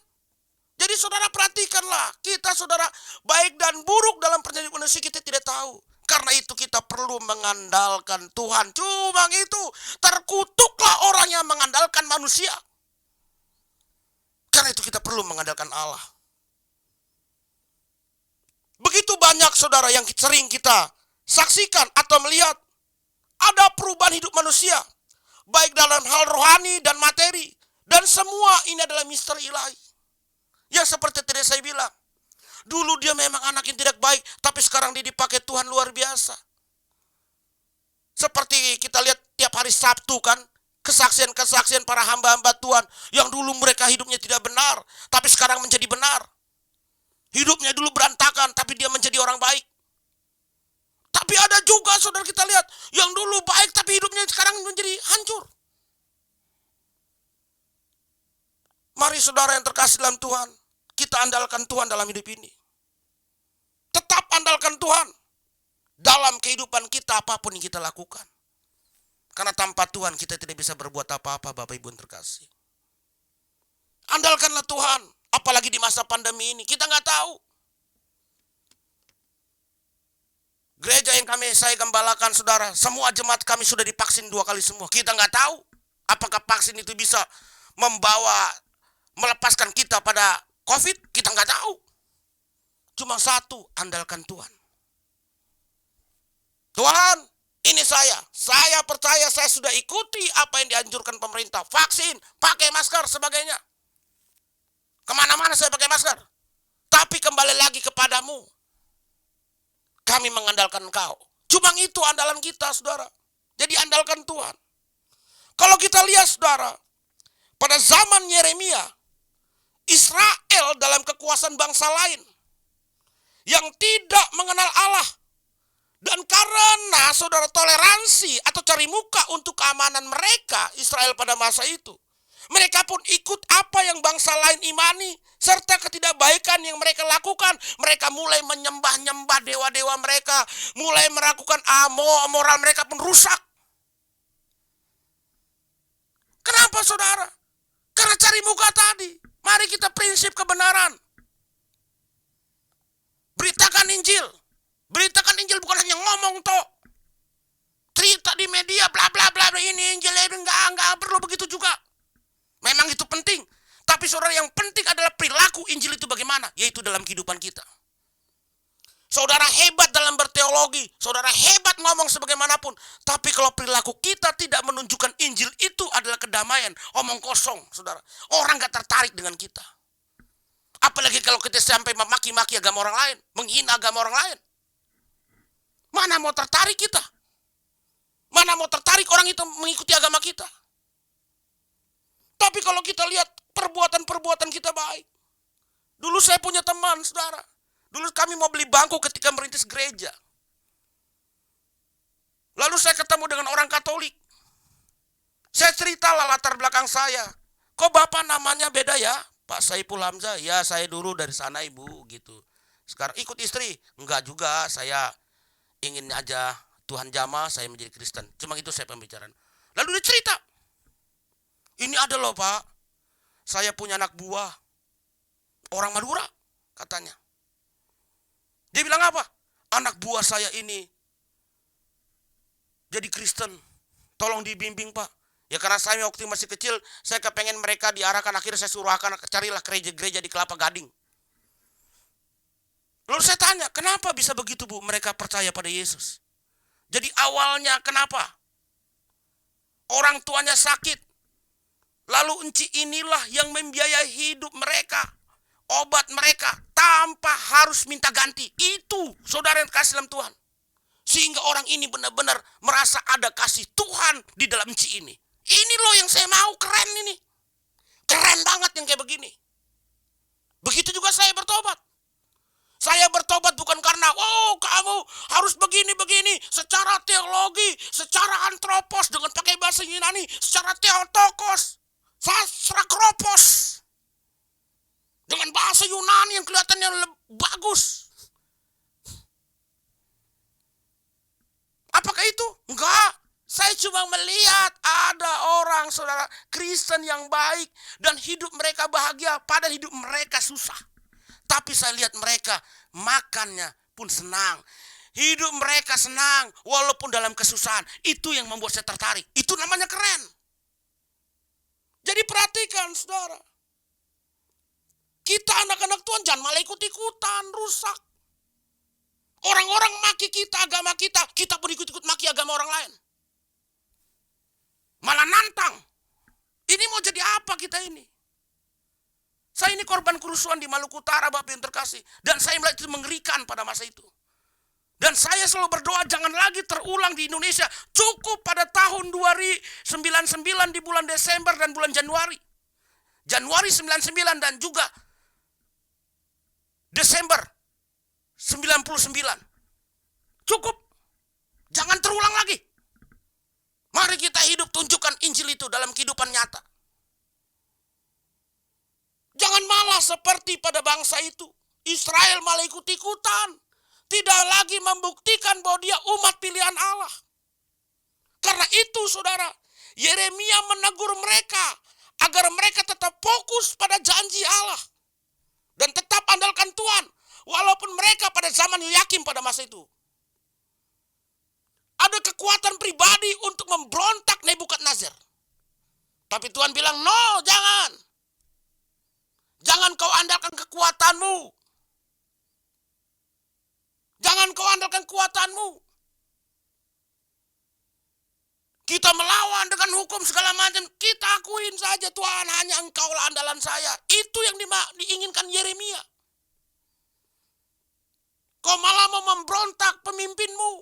Jadi saudara perhatikanlah. Kita saudara baik dan buruk dalam perjalanan manusia kita tidak tahu. Karena itu kita perlu mengandalkan Tuhan. Cuma itu terkutuklah orang yang mengandalkan manusia. Karena itu kita perlu mengandalkan Allah. Begitu banyak saudara yang sering kita saksikan atau melihat. Ada perubahan hidup manusia. Baik dalam hal rohani dan materi. Dan semua ini adalah misteri ilahi. Ya seperti tadi saya bilang. Dulu dia memang anak yang tidak baik, tapi sekarang dia dipakai Tuhan luar biasa. Seperti kita lihat tiap hari Sabtu kan, kesaksian-kesaksian para hamba-hamba Tuhan, yang dulu mereka hidupnya tidak benar, tapi sekarang menjadi benar. Hidupnya dulu berantakan, tapi dia menjadi orang baik. Tapi ada juga saudara kita lihat, yang dulu baik, tapi hidupnya sekarang menjadi hancur. Mari saudara yang terkasih dalam Tuhan, kita andalkan Tuhan dalam hidup ini. Tetap andalkan Tuhan dalam kehidupan kita apapun yang kita lakukan. Karena tanpa Tuhan kita tidak bisa berbuat apa-apa Bapak Ibu yang terkasih. Andalkanlah Tuhan, apalagi di masa pandemi ini. Kita nggak tahu. Gereja yang saya gembalakan saudara, semua jemaat kami sudah divaksin 2 kali semua. Kita nggak tahu apakah vaksin itu bisa melepaskan kita pada COVID, kita nggak tahu. Cuma satu, andalkan Tuhan. Tuhan, ini saya percaya saya sudah ikuti apa yang dianjurkan pemerintah. Vaksin, pakai masker, sebagainya. Kemana-mana saya pakai masker. Tapi kembali lagi kepadamu. Kami mengandalkan Engkau. Cuma itu andalan kita, saudara. Jadi andalkan Tuhan. Kalau kita lihat, saudara, pada zaman Yeremia, Israel dalam kekuasaan bangsa lain yang tidak mengenal Allah. Dan karena saudara toleransi atau cari muka untuk keamanan mereka, Israel pada masa itu, mereka pun ikut apa yang bangsa lain imani, serta ketidakbaikan yang mereka lakukan. Mereka mulai menyembah-nyembah dewa-dewa mereka, mulai melakukan moral mereka pun rusak. Kenapa saudara? Karena cari muka tadi. Mari kita prinsip kebenaran. Beritakan Injil. Beritakan Injil bukan hanya ngomong toh. Cerita di media bla bla bla ini Injil itu enggak perlu begitu juga. Memang itu penting. Tapi saudara yang penting adalah perilaku Injil itu bagaimana? Yaitu dalam kehidupan kita. Saudara hebat dalam berteologi, saudara hebat ngomong sebagaimanapun. Tapi kalau perilaku kita tidak menunjukkan Injil itu adalah kedamaian, omong kosong, saudara. Orang gak tertarik dengan kita. Apalagi kalau kita sampai memaki-maki agama orang lain, menghina agama orang lain. Mana mau tertarik kita? Mana mau tertarik orang itu mengikuti agama kita? Tapi kalau kita lihat perbuatan-perbuatan kita baik. Dulu saya punya teman, saudara. Dulu kami mau beli bangku ketika merintis gereja. Lalu saya ketemu dengan orang Katolik. Saya ceritalah latar belakang saya. Kok Bapak namanya beda ya? Pak Saiful Hamzah. Ya saya dulu dari sana Ibu gitu. Sekarang ikut istri. Enggak juga, saya ingin aja Tuhan jamah, saya menjadi Kristen. Cuma itu saya pembicaraan. Lalu dia cerita. Ini ada loh Pak. Saya punya anak buah. Orang Madura katanya. Dia bilang apa? Anak buah saya ini jadi Kristen. Tolong dibimbing Pak. Ya karena saya waktu masih kecil, saya kepengen mereka diarahkan. Akhirnya saya suruh carilah gereja-gereja di Kelapa Gading. Lalu saya tanya, kenapa bisa begitu Bu mereka percaya pada Yesus? Jadi awalnya kenapa? Orang tuanya sakit. Lalu enci inilah yang membiayai hidup mereka, obat mereka, tanpa harus minta ganti. Itu saudara yang kasih dalam Tuhan. Sehingga orang ini benar-benar merasa ada kasih Tuhan di dalam enci ini. Ini loh yang saya mau, keren ini. Keren banget yang kayak begini. Begitu juga saya bertobat. Saya bertobat bukan karena, oh kamu harus begini-begini, secara teologi, secara antropos, dengan pakai bahasa Yunani, secara theotokos, sasrakropos, dengan bahasa Yunani yang kelihatannya bagus. Apakah itu? Enggak. Saya cuma melihat ada orang saudara Kristen yang baik dan hidup mereka bahagia, padahal hidup mereka susah. Tapi saya lihat mereka makannya pun senang. Hidup mereka senang walaupun dalam kesusahan. Itu yang membuat saya tertarik. Itu namanya keren. Jadi perhatikan saudara. Kita anak-anak Tuhan jangan malah ikut-ikutan, rusak. Orang-orang maki kita, agama kita pun ikut-ikut maki agama orang lain. Malah nantang. Ini mau jadi apa kita ini? Saya ini korban kerusuhan di Maluku Utara, Bapak yang terkasih. Dan saya melihat itu mengerikan pada masa itu. Dan saya selalu berdoa jangan lagi terulang di Indonesia. Cukup pada tahun 2099 di bulan Desember dan bulan Januari. Januari 99 dan juga Desember 99. Cukup. Jangan terulang lagi. Mari kita hidup tunjukkan Injil itu dalam kehidupan nyata. Jangan malah seperti pada bangsa itu. Israel malah ikut-ikutan. Tidak lagi membuktikan bahwa dia umat pilihan Allah. Karena itu saudara, Yeremia menegur mereka agar mereka tetap fokus pada janji Allah. Dan tetap andalkan Tuhan. Walaupun mereka pada zaman Yoyakim pada masa itu. Ada kekuatan pribadi untuk memberontak Nebukadnezar. Tapi Tuhan bilang, no, jangan. Jangan kau andalkan kekuatanmu. Jangan kau andalkan kekuatanmu. Kita melawan dengan hukum segala macam. Kita akuin saja Tuhan, hanya engkaulah andalan saya. Itu yang diinginkan Yeremia. Kau malah mau memberontak pemimpinmu.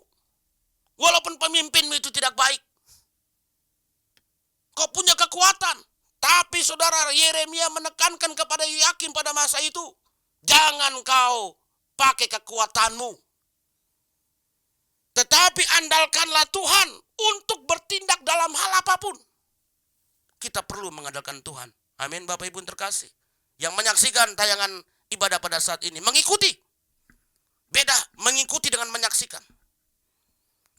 Walaupun pemimpinmu itu tidak baik. Kau punya kekuatan. Tapi saudara Yeremia menekankan kepada Yoyakim pada masa itu. Jangan kau pakai kekuatanmu. Tetapi andalkanlah Tuhan untuk bertindak dalam hal apapun. Kita perlu mengandalkan Tuhan. Amin Bapak Ibu terkasih. Yang menyaksikan tayangan ibadah pada saat ini. Mengikuti. Beda mengikuti dengan menyaksikan.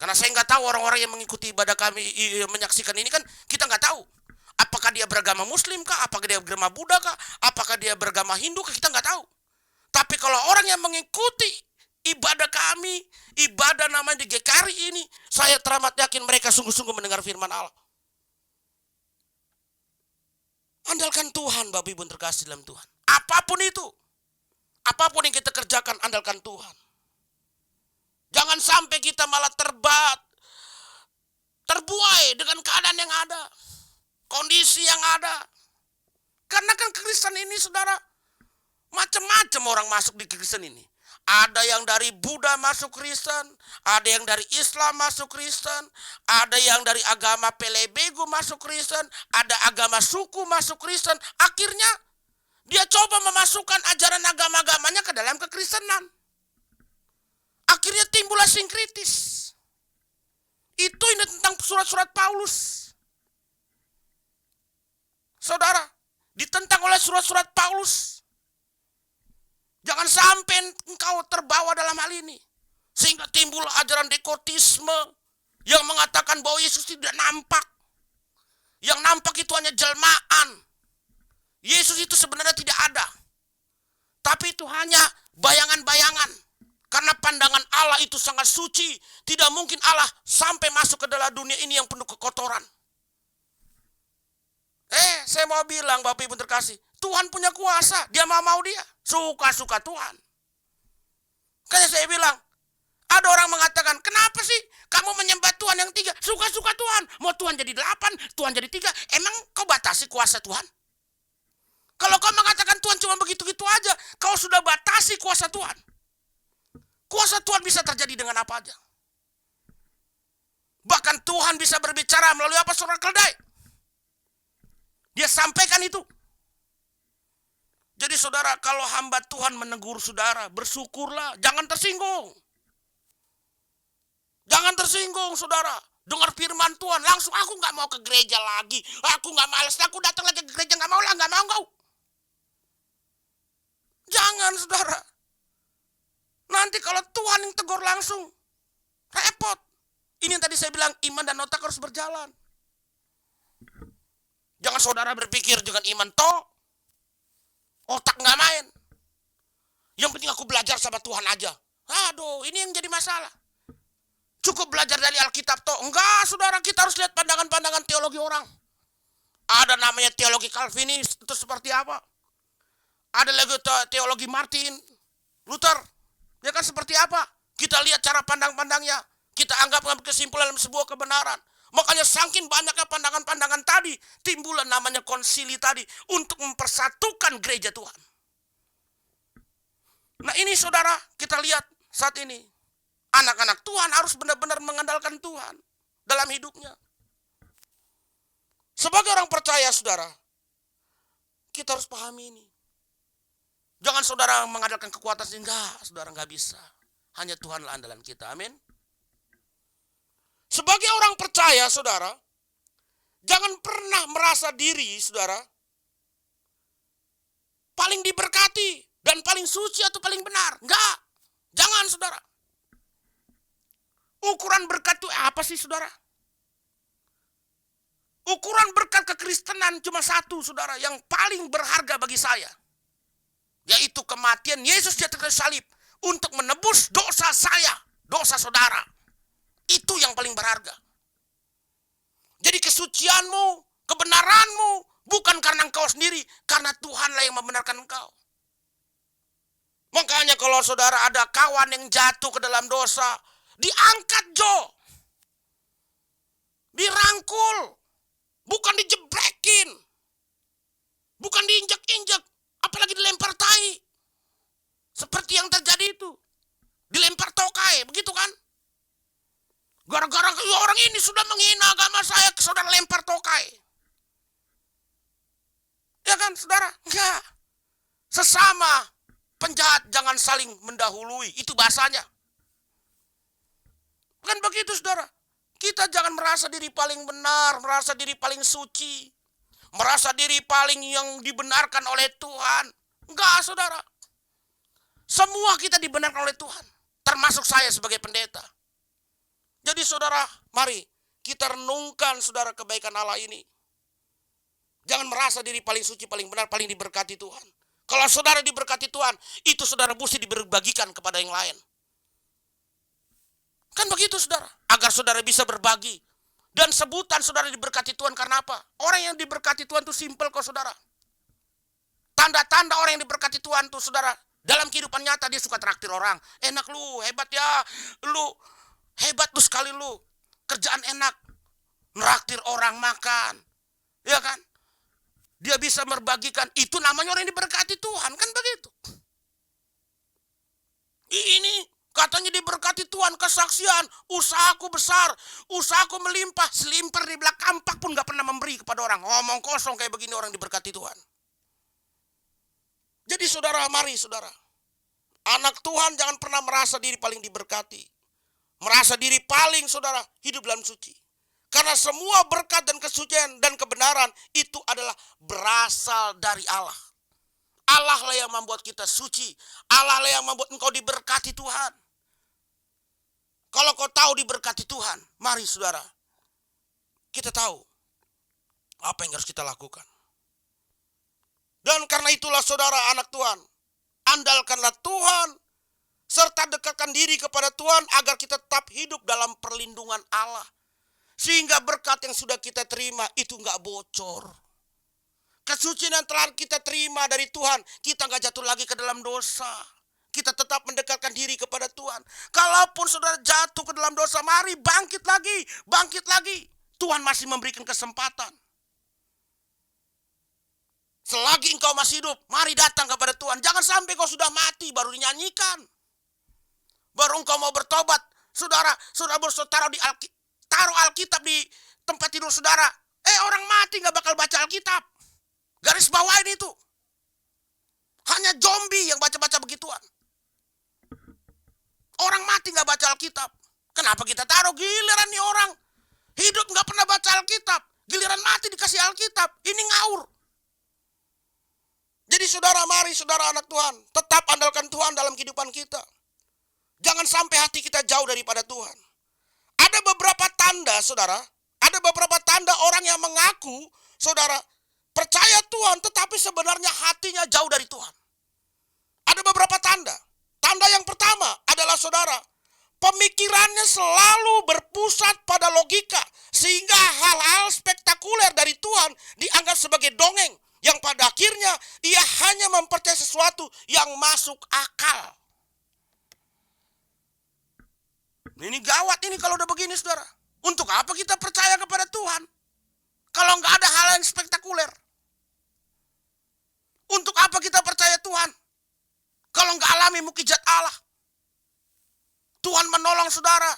Karena saya nggak tahu orang-orang yang mengikuti ibadah kami menyaksikan ini kan kita nggak tahu. Apakah dia beragama Muslim kah? Apakah dia beragama Buddha kah? Apakah dia beragama Hindu kah? Kita nggak tahu. Tapi kalau orang yang mengikuti ibadah kami, ibadah namanya di GKRI ini, saya teramat yakin mereka sungguh-sungguh mendengar firman Allah. Andalkan Tuhan, Bapak Ibu terkasih dalam Tuhan. Apapun itu, apapun yang kita kerjakan, andalkan Tuhan. Jangan sampai kita malah terbuai dengan keadaan yang ada. Kondisi yang ada. Karena kan Kristen ini saudara, macam-macam orang masuk di Kristen ini. Ada yang dari Buddha masuk Kristen, ada yang dari Islam masuk Kristen, ada yang dari agama Pelebegu masuk Kristen, ada agama suku masuk Kristen. Akhirnya dia coba memasukkan ajaran agama-agamanya ke dalam kekristenan. Akhirnya timbullah sinkritis. Itu ini tentang surat-surat Paulus. Saudara, ditentang oleh surat-surat Paulus. Jangan sampai engkau terbawa dalam hal ini. Sehingga timbul ajaran dekotisme yang mengatakan bahwa Yesus tidak nampak. Yang nampak itu hanya jelmaan. Yesus itu sebenarnya tidak ada. Tapi itu hanya bayangan-bayangan. Karena pandangan Allah itu sangat suci. Tidak mungkin Allah sampai masuk ke dalam dunia ini yang penuh kekotoran. Saya mau bilang Bapak Ibu terkasih, Tuhan punya kuasa, dia mau dia, suka-suka Tuhan. Kayak saya bilang, ada orang mengatakan, kenapa sih kamu menyembah Tuhan yang 3? Suka-suka Tuhan. Mau Tuhan jadi 8, Tuhan jadi 3. Emang kau batasi kuasa Tuhan? Kalau kau mengatakan Tuhan cuma begitu-gitu aja, kau sudah batasi kuasa Tuhan. Kuasa Tuhan bisa terjadi dengan apa aja. Bahkan Tuhan bisa berbicara melalui apa, surat keledai. Dia sampaikan itu. Jadi saudara, kalau hamba Tuhan menegur saudara, bersyukurlah, jangan tersinggung. Jangan tersinggung saudara. Dengar firman Tuhan, langsung aku gak mau ke gereja lagi. Aku gak malas, aku datang lagi ke gereja, gak mau lah, gak mau kau. Jangan saudara. Nanti kalau Tuhan yang tegur langsung, repot. Ini yang tadi saya bilang, iman dan otak harus berjalan. Jangan saudara berpikir dengan iman toh, otak gak main. Yang penting aku belajar sama Tuhan aja. Aduh, ini yang jadi masalah. Cukup belajar dari Alkitab toh. Enggak saudara, kita harus lihat pandangan-pandangan teologi orang. Ada namanya teologi Calvinis, itu seperti apa? Ada lagi teologi Martin Luther, ya kan seperti apa? Kita lihat cara pandang-pandangnya, kita anggap kesimpulan dalam sebuah kebenaran. Makanya saking banyaknya pandangan-pandangan tadi, timbulan namanya konsili tadi untuk mempersatukan gereja Tuhan. Nah ini saudara, kita lihat saat ini, anak-anak Tuhan harus benar-benar mengandalkan Tuhan dalam hidupnya. Sebagai orang percaya saudara, kita harus pahami ini. Jangan saudara mengandalkan kekuatan sehingga saudara nggak bisa. Hanya Tuhanlah andalan kita. Amin. Sebagai orang percaya saudara, jangan pernah merasa diri saudara paling diberkati dan paling suci atau paling benar. Enggak. Jangan saudara. Ukuran berkat itu apa sih saudara? Ukuran berkat kekristenan cuma satu saudara, yang paling berharga bagi saya. Yaitu kematian Yesus di atas kayu salib untuk menebus dosa saya, dosa saudara. Itu yang paling berharga. Jadi kesucianmu, kebenaranmu bukan karena engkau sendiri, karena Tuhanlah yang membenarkan engkau. Makanya kalau saudara ada kawan yang jatuh ke dalam dosa, diangkat dirangkul, bukan dijebrekin, bukan diinjak-injak, apalagi dilempar tai. Seperti yang terjadi itu. Dilempar tokai, begitu kan? Gara-gara orang ini sudah menghina agama saya, saudara lempar tokai. Ya kan, saudara? Enggak. Sesama penjahat jangan saling mendahului, itu bahasanya. Kan begitu, saudara. Kita jangan merasa diri paling benar, merasa diri paling suci, merasa diri paling yang dibenarkan oleh Tuhan. Enggak, saudara. Semua kita dibenarkan oleh Tuhan, termasuk saya sebagai pendeta. Jadi saudara, mari kita renungkan saudara kebaikan Allah ini. Jangan merasa diri paling suci, paling benar, paling diberkati Tuhan. Kalau saudara diberkati Tuhan, itu saudara mesti dibagikan kepada yang lain. Kan begitu saudara, agar saudara bisa berbagi. Dan sebutan saudara diberkati Tuhan karena apa? Orang yang diberkati Tuhan itu simpel kok saudara. Tanda-tanda orang yang diberkati Tuhan tuh saudara, dalam kehidupan nyata dia suka traktir orang. Enak lu, hebat ya, lu hebat lu sekali lu. Kerjaan enak, neraktir orang makan. Ya kan? Dia bisa membagikan, itu namanya orang yang diberkati Tuhan, kan begitu. Ini katanya diberkati Tuhan, kesaksian, usahaku besar, usahaku melimpah, selimpar di belakang kampak pun gak pernah memberi kepada orang. Ngomong kosong kayak begini orang diberkati Tuhan. Jadi saudara, mari saudara. Anak Tuhan jangan pernah merasa diri paling diberkati. Merasa diri paling saudara hidup dalam suci. Karena semua berkat dan kesucian dan kebenaran itu adalah berasal dari Allah. Allah lah yang membuat kita suci. Allah lah yang membuat engkau diberkati Tuhan. Kalau kau tahu diberkati Tuhan, mari saudara, kita tahu apa yang harus kita lakukan. Dan karena itulah saudara anak Tuhan, andalkanlah Tuhan, serta dekatkan diri kepada Tuhan agar kita tetap hidup dalam perlindungan Allah. Sehingga berkat yang sudah kita terima itu gak bocor. Kesucian yang telah kita terima dari Tuhan, kita gak jatuh lagi ke dalam dosa. kita tetap mendekatkan diri kepada Tuhan. Kalaupun saudara jatuh ke dalam dosa, mari bangkit lagi, bangkit lagi. Tuhan masih memberikan kesempatan. Selagi engkau masih hidup, mari datang kepada Tuhan. Jangan sampai kau sudah mati baru dinyanyikan. Baru engkau mau bertobat. Saudara taruh Alkitab di tempat tidur saudara. Orang mati gak bakal baca Alkitab. Garis bawain itu. Hanya zombie yang baca-baca begituan. Orang mati gak baca Alkitab. Kenapa kita taruh? Giliran nih orang hidup gak pernah baca Alkitab. Giliran mati dikasih Alkitab. Ini ngaur. Jadi saudara, mari saudara anak Tuhan, tetap andalkan Tuhan dalam kehidupan kita. Jangan sampai hati kita jauh daripada Tuhan. Ada beberapa tanda saudara, ada beberapa tanda orang yang mengaku saudara percaya Tuhan tetapi sebenarnya hatinya jauh dari Tuhan. Ada beberapa tanda. Tanda yang pertama adalah saudara, pemikirannya selalu berpusat pada logika sehingga hal-hal spektakuler dari Tuhan dianggap sebagai dongeng. Yang pada akhirnya ia hanya mempercayai sesuatu yang masuk akal. Ini gawat ini kalau udah begini saudara. Untuk apa kita percaya kepada Tuhan kalau nggak ada hal yang spektakuler? Untuk apa kita percaya Tuhan kalau nggak alami mukjizat Allah? Tuhan menolong saudara.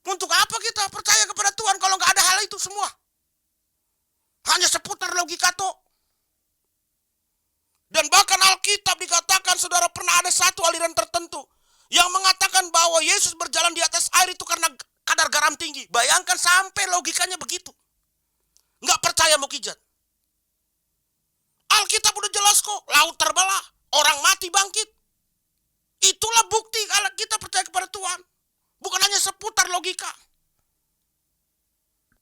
Untuk apa kita percaya kepada Tuhan kalau nggak ada hal itu semua? Hanya seputar logika toh. Dan bahkan Alkitab dikatakan saudara pernah ada satu aliran tertentu yang mengatakan bahwa Yesus berjalan di atas air itu karena kadar garam tinggi. Bayangkan sampai logikanya begitu. Nggak percaya mukjizat. Alkitab udah jelas kok, laut terbelah, orang mati bangkit. Itulah bukti kalau kita percaya kepada Tuhan. Bukan hanya seputar logika.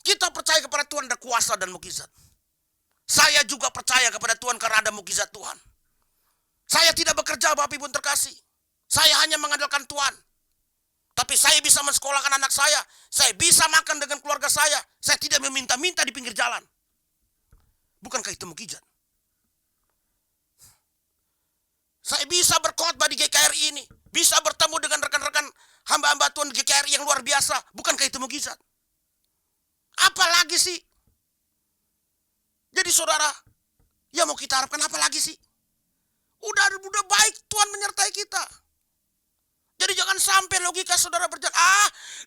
Kita percaya kepada Tuhan ada kuasa dan mukjizat. Saya juga percaya kepada Tuhan karena ada mukjizat Tuhan. Saya tidak bekerja Bapak Ibu terkasih. Saya hanya mengandalkan Tuhan. Tapi saya bisa mensekolahkan anak saya. Saya bisa makan dengan keluarga saya. Saya tidak meminta-minta di pinggir jalan. Bukankah itu mukjizat? Saya bisa berkhotbah di GKRI ini. Bisa bertemu dengan rekan-rekan hamba-hamba Tuhan di GKRI yang luar biasa. Bukankah itu mukjizat? Apalagi sih? Jadi saudara, ya mau kita harapkan apa lagi sih? Udah baik Tuhan menyertai kita. Jadi jangan sampai logika saudara berjalan,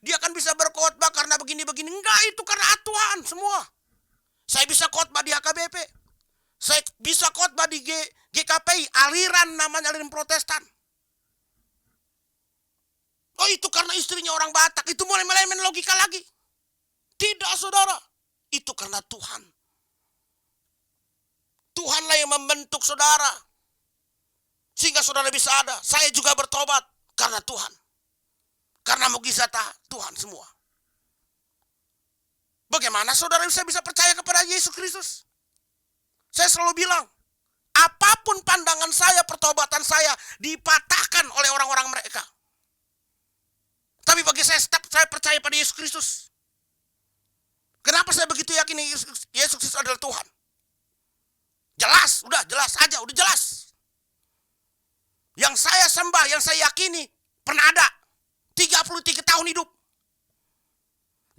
dia kan bisa berkhotbah karena begini-begini. Enggak, itu karena Tuhan semua. Saya bisa khotbah di HKBP. Saya bisa khotbah di GKPI, namanya aliran Protestan. Oh itu karena istrinya orang Batak, itu mulai main logika lagi. Tidak saudara, itu karena Tuhan. Tuhanlah yang membentuk saudara. Sehingga saudara bisa ada. Saya juga bertobat karena Tuhan. Karena mukjizat Tuhan semua. Bagaimana saudara bisa percaya kepada Yesus Kristus? Saya selalu bilang, apapun pandangan saya, pertobatan saya dipatahkan oleh orang-orang mereka. Tapi bagi saya tetap saya percaya pada Yesus Kristus. Kenapa saya begitu yakin Yesus Kristus adalah Tuhan? Jelas, udah jelas aja, udah jelas. Yang saya sembah, yang saya yakini pernah ada 33 tahun hidup.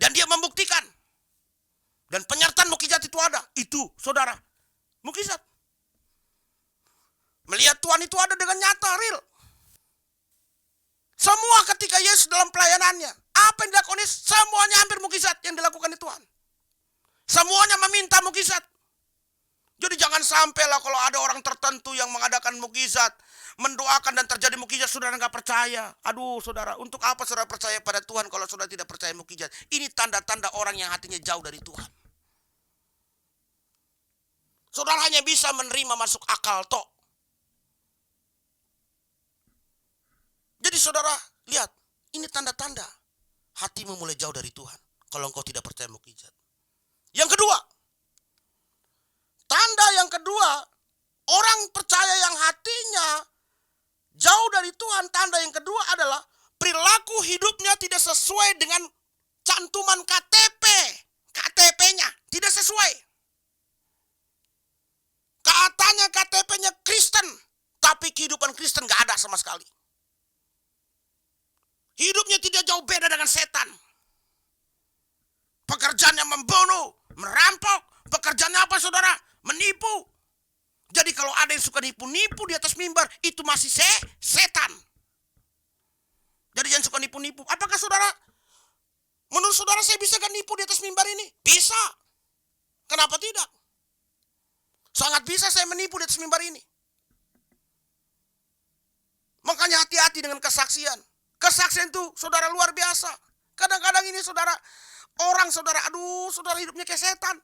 Dan dia membuktikan. Dan penyertaan mukjizat itu ada. Itu saudara, mukjizat. Melihat Tuhan itu ada dengan nyata, real. Semua ketika Yesus dalam pelayanannya, apa yang dilakukan Yesus, semuanya hampir mukjizat yang dilakukan di Tuhan. Semuanya meminta mukjizat. Jadi jangan sampailah kalau ada orang tertentu yang mengadakan mukjizat, mendoakan dan terjadi mukjizat, saudara nggak percaya. Aduh saudara, untuk apa saudara percaya pada Tuhan kalau saudara tidak percaya mukjizat? Ini tanda-tanda orang yang hatinya jauh dari Tuhan. Saudara hanya bisa menerima masuk akal toh. Jadi saudara, lihat, ini tanda-tanda hatimu mulai jauh dari Tuhan kalau engkau tidak percaya mukjizat. Yang kedua, tanda yang kedua, orang percaya yang hatinya jauh dari Tuhan, tanda yang kedua adalah perilaku hidupnya tidak sesuai dengan cantuman KTP-nya, tidak sesuai. Katanya KTP-nya Kristen, Tapi kehidupan Kristen gak ada sama sekali. Hidupnya tidak jauh beda dengan setan. Pekerjaannya membunuh, merampok. Pekerjaannya apa saudara? Menipu. Jadi kalau ada yang suka nipu-nipu di atas mimbar, itu masih setan. Jadi jangan suka nipu-nipu. Apakah saudara, menurut saudara saya bisa gak nipu di atas mimbar ini? Bisa. Kenapa tidak? Sangat bisa saya menipu di atas mimbar ini. Makanya hati-hati dengan kesaksian. Kesaksian itu saudara luar biasa. Kadang-kadang ini saudara, aduh saudara hidupnya kayak setan.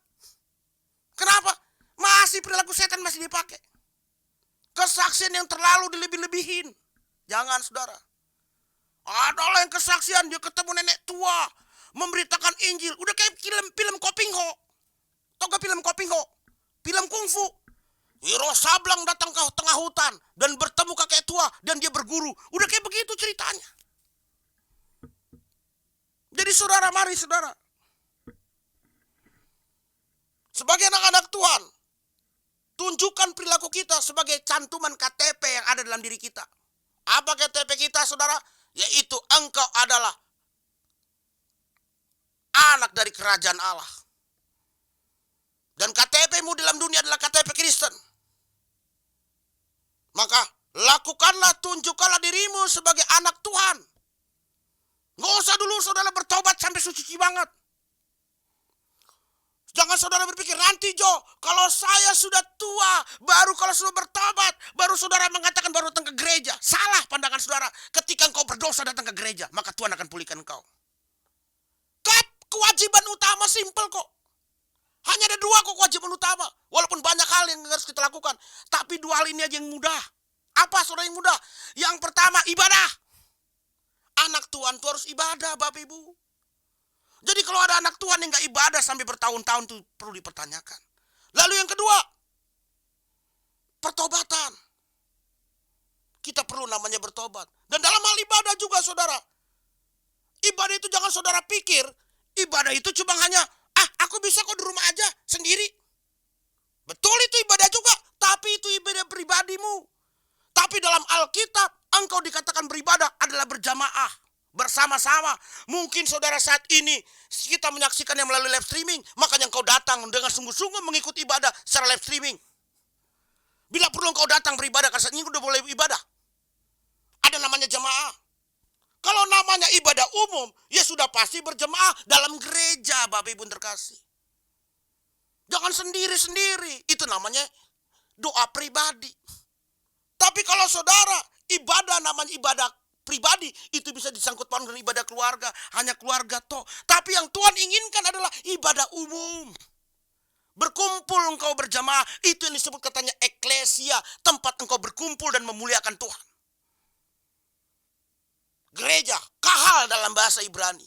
Kenapa? Masih perilaku setan masih dipakai. Kesaksian yang terlalu dilebih-lebihin. Jangan saudara. Ada yang kesaksian, dia ketemu nenek tua, memberitakan Injil. Udah kayak film Koping Ho. Tau gak film Koping Ho? Film kungfu. Wiro Sableng datang ke tengah hutan dan bertemu kakek tua dan dia berguru. Udah kayak begitu ceritanya. Jadi saudara, mari saudara. Sebagai anak-anak Tuhan, tunjukkan perilaku kita sebagai cantuman KTP yang ada dalam diri kita. Apa KTP kita saudara? Yaitu engkau adalah anak dari kerajaan Allah. Dan KTP-mu dalam dunia adalah KTP Kristen. Maka lakukanlah, tunjukkanlah dirimu sebagai anak Tuhan. Nggak usah dulu saudara bertobat sampai suci banget. Jangan saudara berpikir, nanti Jo, kalau saya sudah tua, baru kalau sudah bertobat, baru saudara mengatakan baru datang ke gereja. Salah pandangan saudara. Ketika engkau berdosa datang ke gereja, maka Tuhan akan pulihkan engkau. Kewajiban utama simpel kok. Hanya ada 2 kok kewajiban utama. Walaupun banyak hal yang harus kita lakukan. Tapi 2 hal ini aja yang mudah. Apa saudara yang mudah? Yang pertama, ibadah. Anak Tuhan itu harus ibadah, Bapak Ibu. Jadi kalau ada anak Tuhan yang gak ibadah sampai bertahun-tahun itu perlu dipertanyakan. Lalu yang kedua, pertobatan. Kita perlu namanya bertobat. Dan dalam hal ibadah juga saudara. Ibadah itu jangan saudara pikir, ibadah itu cuma hanya, aku bisa kok di rumah aja sendiri. Betul itu ibadah juga, tapi itu ibadah pribadimu. Tapi dalam Alkitab, engkau dikatakan beribadah adalah berjamaah, bersama-sama. Mungkin saudara saat ini kita menyaksikannya melalui live streaming, makanya engkau datang dengan sungguh-sungguh mengikuti ibadah secara live streaming. Bila perlu engkau datang beribadah, karena saat ini udah boleh ibadah. Ada namanya jamaah. Kalau namanya ibadah umum, ya sudah pasti berjemaah dalam gereja, Bapak Ibu terkasih. Jangan sendiri-sendiri, itu namanya doa pribadi. Tapi kalau saudara, ibadah namanya ibadah pribadi, itu bisa disangkut pautkan dengan ibadah keluarga, hanya keluarga toh. Tapi yang Tuhan inginkan adalah ibadah umum. Berkumpul engkau berjamaah, itu yang disebut katanya eklesia, tempat engkau berkumpul dan memuliakan Tuhan. Gereja, kahal dalam bahasa Ibrani.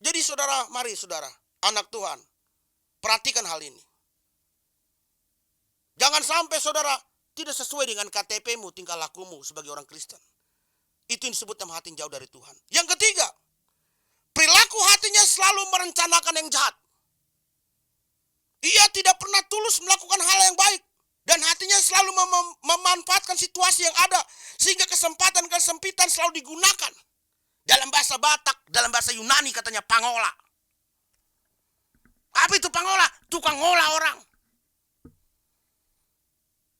Jadi saudara, mari saudara, anak Tuhan, perhatikan hal ini. Jangan sampai saudara tidak sesuai dengan KTP-mu, tingkah lakumu sebagai orang Kristen. Itu yang disebut hati jauh dari Tuhan. Yang ketiga, perilaku hatinya selalu merencanakan yang jahat. Ia tidak pernah tulus melakukan hal yang baik. Dan hatinya selalu memanfaatkan situasi yang ada. Sehingga kesempatan-kesempitan selalu digunakan. Dalam bahasa Batak, dalam bahasa Yunani katanya pangola. Apa itu pangola? Tukang ngolah orang.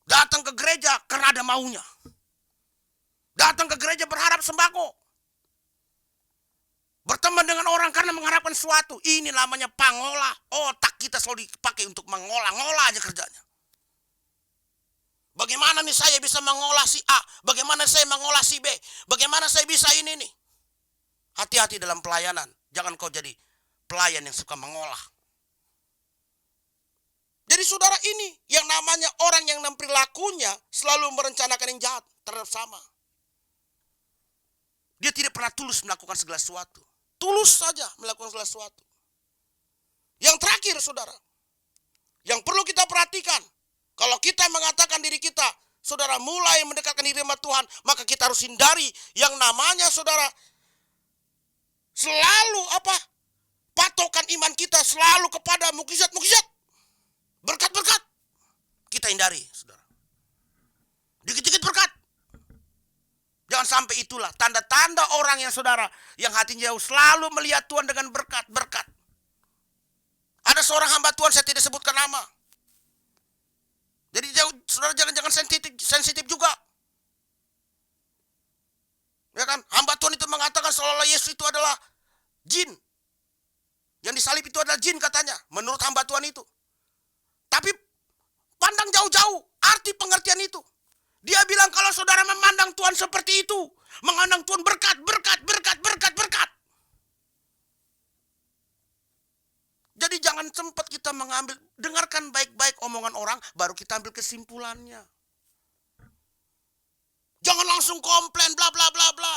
Datang ke gereja karena ada maunya. Datang ke gereja berharap sembako. Berteman dengan orang karena mengharapkan sesuatu. Ini namanya pangola. Otak kita selalu dipakai untuk mengolah-ngolah aja kerjanya. Bagaimana nih saya bisa mengolah si A? Bagaimana saya mengolah si B? Bagaimana saya bisa ini nih? Hati-hati dalam pelayanan. Jangan kau jadi pelayan yang suka mengolah. Jadi saudara, ini yang namanya orang yang perilakunya selalu merencanakan yang jahat terhadap sama. Dia tidak pernah tulus melakukan segala sesuatu. Tulus saja melakukan segala sesuatu. Yang terakhir saudara, yang perlu kita perhatikan. Kalau kita mengatakan diri kita, saudara, mulai mendekatkan diri sama Tuhan, maka kita harus hindari yang namanya saudara, selalu patokan iman kita selalu kepada mukjizat-mukjizat, berkat-berkat. Kita hindari, saudara. Begitu Jangan sampai itulah tanda-tanda orang yang saudara, yang hatinya jauh selalu melihat Tuhan dengan berkat-berkat. Ada seorang hamba Tuhan, saya tidak sebutkan nama. Jadi saudara jangan sensitif juga. Ya kan? Hamba Tuhan itu mengatakan seolah-olah Yesus itu adalah jin. Yang disalib itu adalah jin katanya, menurut hamba Tuhan itu. Tapi pandang jauh-jauh arti pengertian itu. Dia bilang kalau saudara memandang Tuhan seperti itu, memandang Tuhan berkat. Jadi jangan sempat kita mengambil, dengarkan baik-baik omongan orang, baru kita ambil kesimpulannya. Jangan langsung komplain, bla bla bla bla.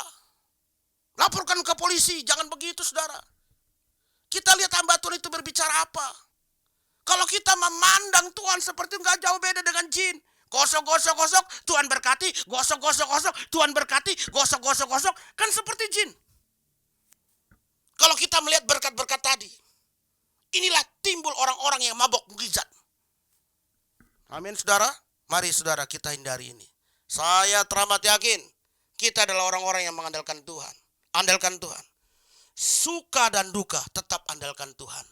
Laporkan ke polisi, jangan begitu saudara. Kita lihat hamba Tuhan itu berbicara apa. Kalau kita memandang Tuhan seperti nggak jauh beda dengan jin. Gosok, Tuhan berkati. Gosok, Tuhan berkati. Gosok. Kan seperti jin. Kalau kita melihat berkat-berkat tadi, inilah timbul orang-orang yang mabok mukjizat. Amin saudara. Mari saudara kita hindari ini. Saya teramat yakin kita adalah orang-orang yang mengandalkan Tuhan. Andalkan Tuhan. Suka dan duka tetap andalkan Tuhan.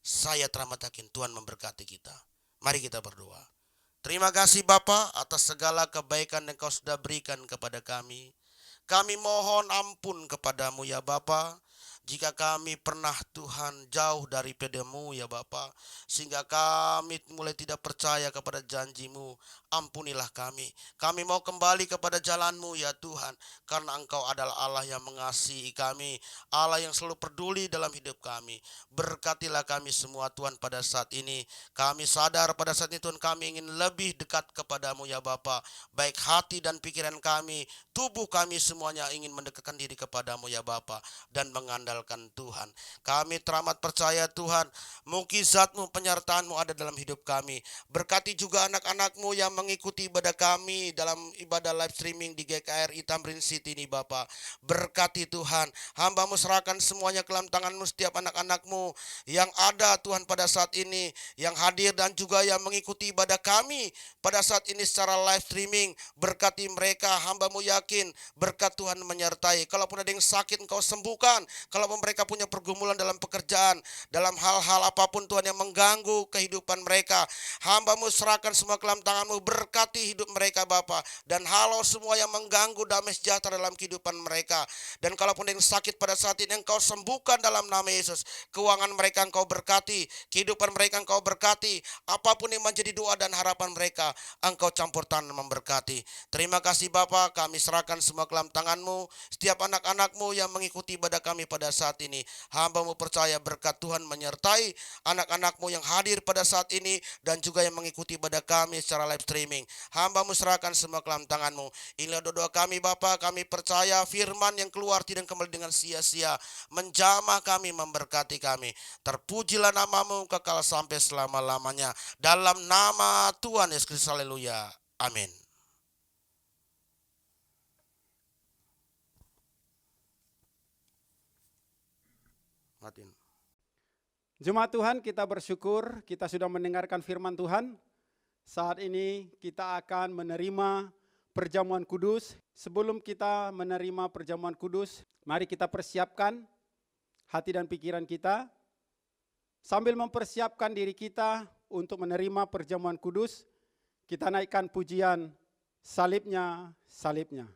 Saya teramat yakin Tuhan memberkati kita. Mari kita berdoa. Terima kasih Bapa atas segala kebaikan yang Kau sudah berikan kepada kami. Kami mohon ampun kepadamu ya Bapa. Jika kami pernah Tuhan jauh daripada-Mu ya Bapa, sehingga kami mulai tidak percaya kepada janji-Mu, ampunilah kami. Kami mau kembali kepada jalan-Mu ya Tuhan, karena Engkau adalah Allah yang mengasihi kami, Allah yang selalu peduli dalam hidup kami. Berkatilah kami semua Tuhan pada saat ini. Kami sadar pada saat ini Tuhan kami ingin lebih dekat kepada-Mu ya Bapa, baik hati dan pikiran kami, tubuh kami semuanya ingin mendekatkan diri kepada-Mu ya Bapa, dan mengandalkan Tuhan. Kami teramat percaya Tuhan, mukjizat-Mu, penyertaan-Mu ada dalam hidup kami. Berkati juga anak-anak-Mu yang mengikuti ibadah kami dalam ibadah live streaming di GKRI Tamrin City ini Bapa. Berkati Tuhan, hamba-Mu serahkan semuanya ke dalam tangan-Mu, setiap anak-anak-Mu yang ada Tuhan pada saat ini, yang hadir dan juga yang mengikuti ibadah kami pada saat ini secara live streaming. Berkati mereka, hamba-Mu yakin berkat Tuhan menyertai. Kalaupun ada yang sakit Engkau sembuhkan. Kalau mereka punya pergumulan dalam pekerjaan, dalam hal-hal apapun Tuhan yang mengganggu kehidupan mereka, hamba-Mu serahkan semua ke dalam tangan-Mu. Berkati hidup mereka Bapa, dan halau semua yang mengganggu damai sejahtera dalam kehidupan mereka. Dan kalaupun yang sakit pada saat ini Engkau sembuhkan dalam nama Yesus. Keuangan mereka Engkau berkati, kehidupan mereka Engkau berkati, apapun yang menjadi doa dan harapan mereka Engkau campur tangan memberkati. Terima kasih Bapa, kami serahkan semua ke dalam tangan-Mu. Setiap anak-anak-Mu yang mengikuti ibadah kami pada saat ini, hamba-Mu percaya berkat Tuhan menyertai anak-anak-Mu yang hadir pada saat ini dan juga yang mengikuti ibadah kami secara live streaming. Hamba-Mu serahkan semua ke dalam tangan-Mu. Inilah doa kami Bapa, kami percaya firman yang keluar tidak kembali dengan sia-sia, menjamah kami, memberkati kami. Terpujilah nama-Mu kekal sampai selama-lamanya. Dalam nama Tuhan Yesus Kristus, haleluya. Amin. Matiin. Jemaat Tuhan, kita bersyukur kita sudah mendengarkan firman Tuhan. Saat ini kita akan menerima perjamuan kudus. Sebelum kita menerima perjamuan kudus, mari kita persiapkan hati dan pikiran kita. Sambil mempersiapkan diri kita untuk menerima perjamuan kudus, kita naikkan pujian salibnya, salibnya. Salibnya, salibnya.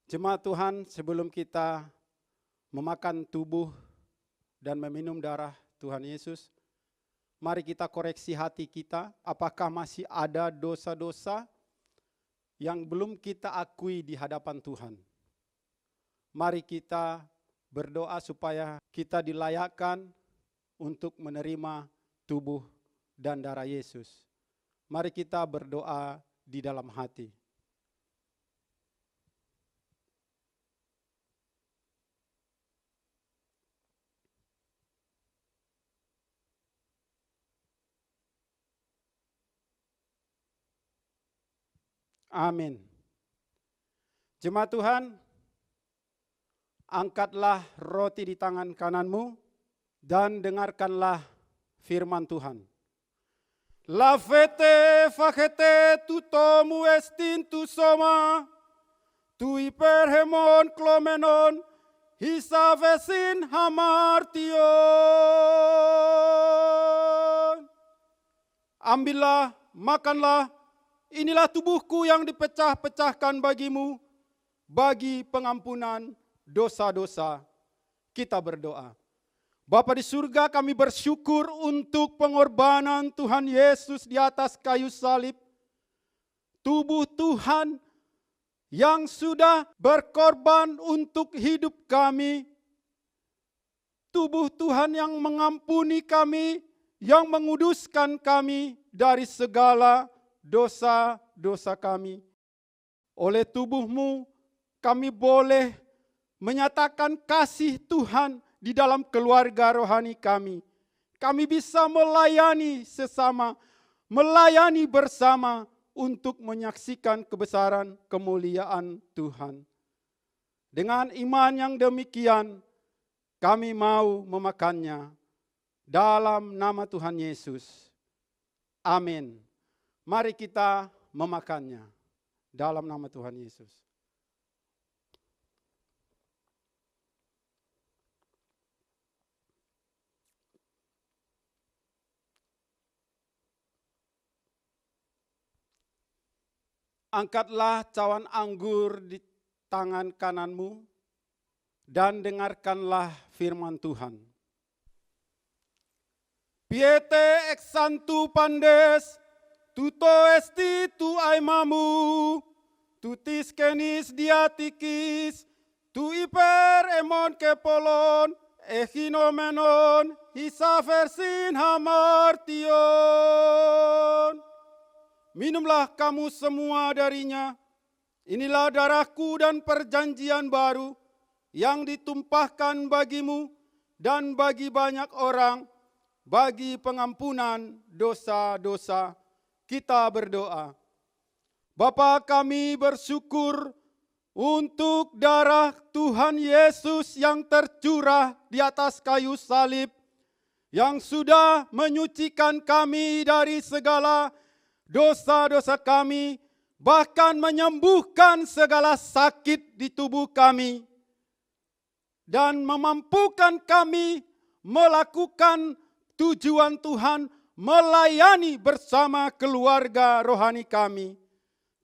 Jemaat Tuhan, sebelum kita memakan tubuh dan meminum darah Tuhan Yesus, mari kita koreksi hati kita, apakah masih ada dosa-dosa yang belum kita akui di hadapan Tuhan. Mari kita berdoa supaya kita dilayakkan untuk menerima tubuh dan darah Yesus. Mari kita berdoa di dalam hati. Amin. Jemaat Tuhan, angkatlah roti di tangan kananmu dan dengarkanlah firman Tuhan. La fete facete tutomu estintu soma, tu hyperhemon klomenon, hisa vesin hamartion. Ambillah, makanlah, inilah tubuhku yang dipecah-pecahkan bagimu, bagi pengampunan dosa-dosa. Kita berdoa. Bapa di surga, kami bersyukur untuk pengorbanan Tuhan Yesus di atas kayu salib. Tubuh Tuhan yang sudah berkorban untuk hidup kami. Tubuh Tuhan yang mengampuni kami, yang menguduskan kami dari segala dosa-dosa kami. Oleh tubuh-Mu kami boleh menyatakan kasih Tuhan di dalam keluarga rohani kami. Kami bisa melayani sesama, melayani bersama untuk menyaksikan kebesaran kemuliaan Tuhan. Dengan iman yang demikian, kami mau memakannya dalam nama Tuhan Yesus. Amin. Mari kita memakannya dalam nama Tuhan Yesus. Angkatlah cawan anggur di tangan kananmu dan dengarkanlah firman Tuhan. Piete ex santu pandes, tuto esti tu aimamu, tutis kenis diatikis, tu iper emon kepolon, echinomenon, hisa versin hamartion. Minumlah kamu semua darinya, inilah darahku dan perjanjian baru yang ditumpahkan bagimu dan bagi banyak orang, bagi pengampunan dosa-dosa. Kita berdoa. Bapa, kami bersyukur untuk darah Tuhan Yesus yang tercurah di atas kayu salib, yang sudah menyucikan kami dari segala dosa-dosa kami, bahkan menyembuhkan segala sakit di tubuh kami, dan memampukan kami melakukan tujuan Tuhan, melayani bersama keluarga rohani kami.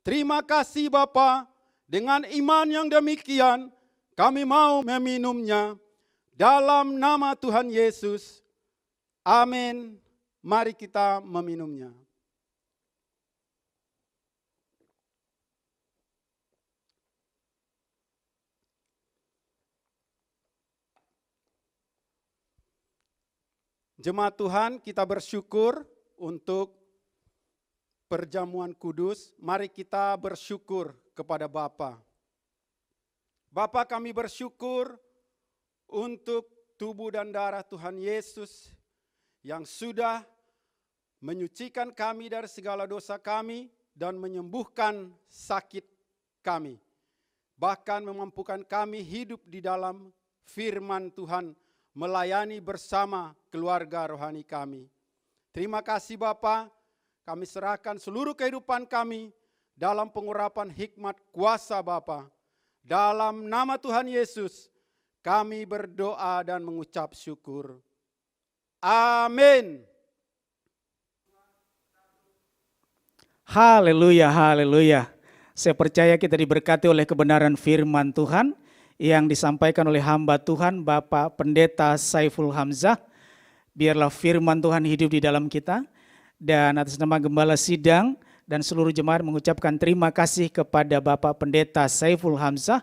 Terima kasih Bapa, dengan iman yang demikian, kami mau meminumnya dalam nama Tuhan Yesus. Amin. Mari kita meminumnya. Jemaat Tuhan, kita bersyukur untuk perjamuan kudus. Mari kita bersyukur kepada Bapa. Bapa, kami bersyukur untuk tubuh dan darah Tuhan Yesus yang sudah menyucikan kami dari segala dosa kami dan menyembuhkan sakit kami. Bahkan memampukan kami hidup di dalam firman Tuhan, melayani bersama keluarga rohani kami. Terima kasih Bapa, kami serahkan seluruh kehidupan kami dalam pengurapan hikmat kuasa Bapa. Dalam nama Tuhan Yesus, kami berdoa dan mengucap syukur. Amin. Haleluya, haleluya. Saya percaya kita diberkati oleh kebenaran firman Tuhan yang disampaikan oleh hamba Tuhan Bapak Pendeta Saiful Hamzah. Biarlah firman Tuhan hidup di dalam kita. Dan atas nama Gembala Sidang dan seluruh jemaat mengucapkan terima kasih kepada Bapak Pendeta Saiful Hamzah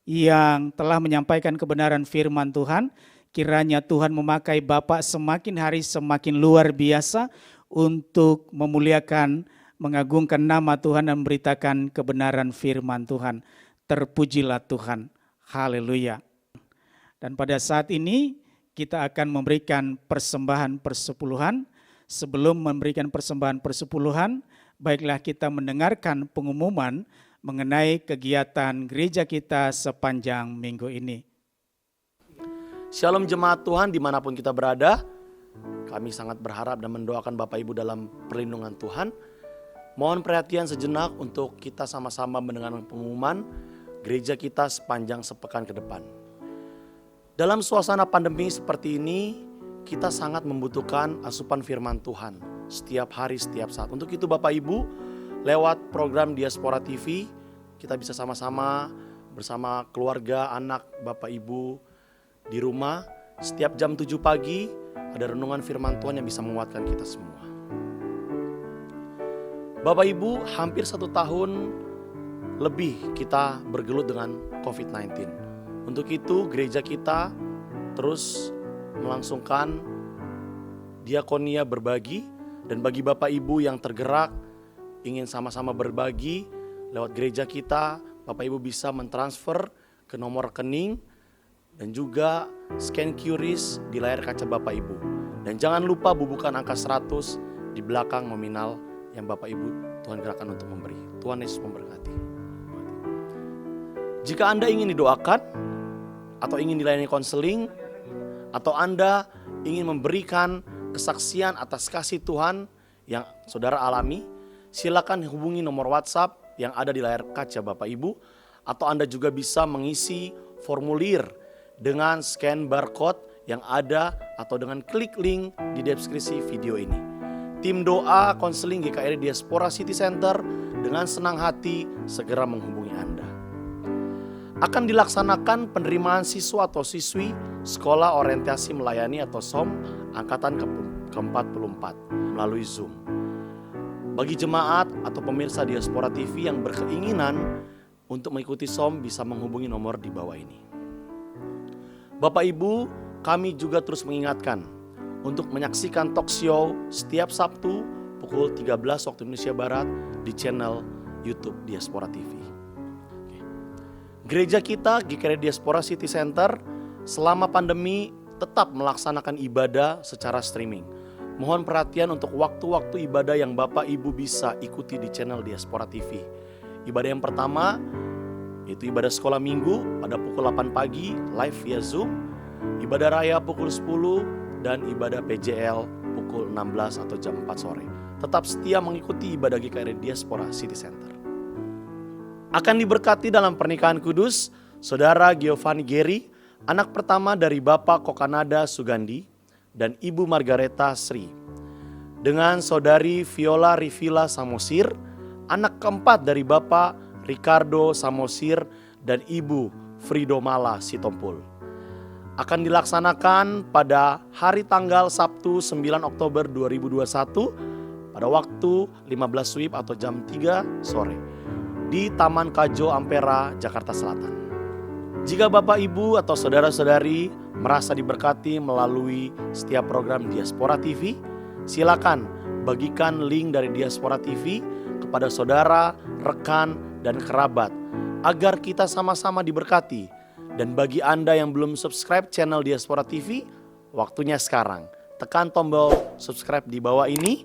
yang telah menyampaikan kebenaran firman Tuhan. Kiranya Tuhan memakai Bapak semakin hari semakin luar biasa untuk memuliakan, mengagungkan nama Tuhan dan memberitakan kebenaran firman Tuhan. Terpujilah Tuhan. Haleluya. Dan pada saat ini kita akan memberikan persembahan persepuluhan. Sebelum memberikan persembahan persepuluhan, baiklah kita mendengarkan pengumuman mengenai kegiatan gereja kita sepanjang minggu ini. Shalom jemaat Tuhan dimanapun kita berada. Kami sangat berharap dan mendoakan Bapak Ibu dalam perlindungan Tuhan. Mohon perhatian sejenak untuk kita sama-sama mendengarkan pengumuman gereja kita sepanjang sepekan ke depan. Dalam suasana pandemi seperti ini, kita sangat membutuhkan asupan firman Tuhan setiap hari, setiap saat. Untuk itu Bapak Ibu, lewat program Diaspora TV, kita bisa sama-sama bersama keluarga, anak, Bapak Ibu di rumah. Setiap jam 7 pagi ada renungan firman Tuhan yang bisa menguatkan kita semua. Bapak Ibu, hampir 1 tahun lebih kita bergelut dengan COVID-19. Untuk itu gereja kita terus melangsungkan diakonia berbagi. Dan bagi Bapak Ibu yang tergerak ingin sama-sama berbagi lewat gereja kita, Bapak Ibu bisa mentransfer ke nomor rekening dan juga scan QRIS di layar kaca Bapak Ibu. Dan jangan lupa bubukan angka 100 di belakang nominal yang Bapak Ibu Tuhan gerakan untuk memberi. Tuhan Yesus memberkati. Jika Anda ingin didoakan atau ingin dilayani konseling atau Anda ingin memberikan kesaksian atas kasih Tuhan yang saudara alami, silakan hubungi nomor WhatsApp yang ada di layar kaca Bapak Ibu, atau Anda juga bisa mengisi formulir dengan scan barcode yang ada atau dengan klik link di deskripsi video ini. Tim doa konseling GKRI Diaspora City Center dengan senang hati segera menghubungi Anda. Akan dilaksanakan penerimaan siswa atau siswi Sekolah Orientasi Melayani atau SOM Angkatan ke-44 melalui Zoom. Bagi jemaat atau pemirsa Diaspora TV yang berkeinginan untuk mengikuti SOM bisa menghubungi nomor di bawah ini. Bapak Ibu, kami juga terus mengingatkan untuk menyaksikan talk show setiap Sabtu pukul 13 waktu Indonesia Barat di channel YouTube Diaspora TV. Gereja kita GKRI Diaspora City Center selama pandemi tetap melaksanakan ibadah secara streaming. Mohon perhatian untuk waktu-waktu ibadah yang Bapak Ibu bisa ikuti di channel Diaspora TV. Ibadah yang pertama yaitu ibadah sekolah minggu pada pukul 8 pagi live via Zoom. Ibadah raya pukul 10 dan ibadah PJL pukul 16 atau jam 4 sore. Tetap setia mengikuti ibadah GKRI Diaspora City Center. Akan diberkati dalam pernikahan kudus Saudara Giovanni Geri, anak pertama dari Bapak Kokanada Sugandi dan Ibu Margareta Sri. Dengan Saudari Viola Rivila Samosir, anak keempat dari Bapak Ricardo Samosir dan Ibu Fridomala Sitompul. Akan dilaksanakan pada hari tanggal Sabtu 9 Oktober 2021 pada waktu 15 WIB atau jam 3 sore di Taman Kajo Ampera, Jakarta Selatan. Jika Bapak Ibu atau saudara-saudari merasa diberkati melalui setiap program Diaspora TV, silakan bagikan link dari Diaspora TV kepada saudara, rekan, dan kerabat agar kita sama-sama diberkati. Dan bagi Anda yang belum subscribe channel Diaspora TV, waktunya sekarang. Tekan tombol subscribe di bawah ini.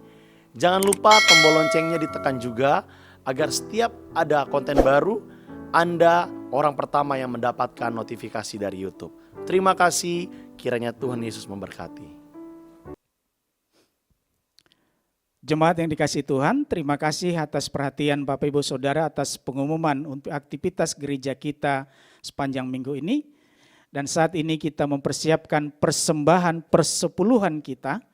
Jangan lupa tombol loncengnya ditekan juga agar setiap ada konten baru, Anda orang pertama yang mendapatkan notifikasi dari YouTube. Terima kasih, kiranya Tuhan Yesus memberkati. Jemaat yang dikasihi Tuhan, terima kasih atas perhatian Bapak Ibu Saudara atas pengumuman untuk aktivitas gereja kita sepanjang minggu ini. Dan saat ini kita mempersiapkan persembahan persepuluhan kita.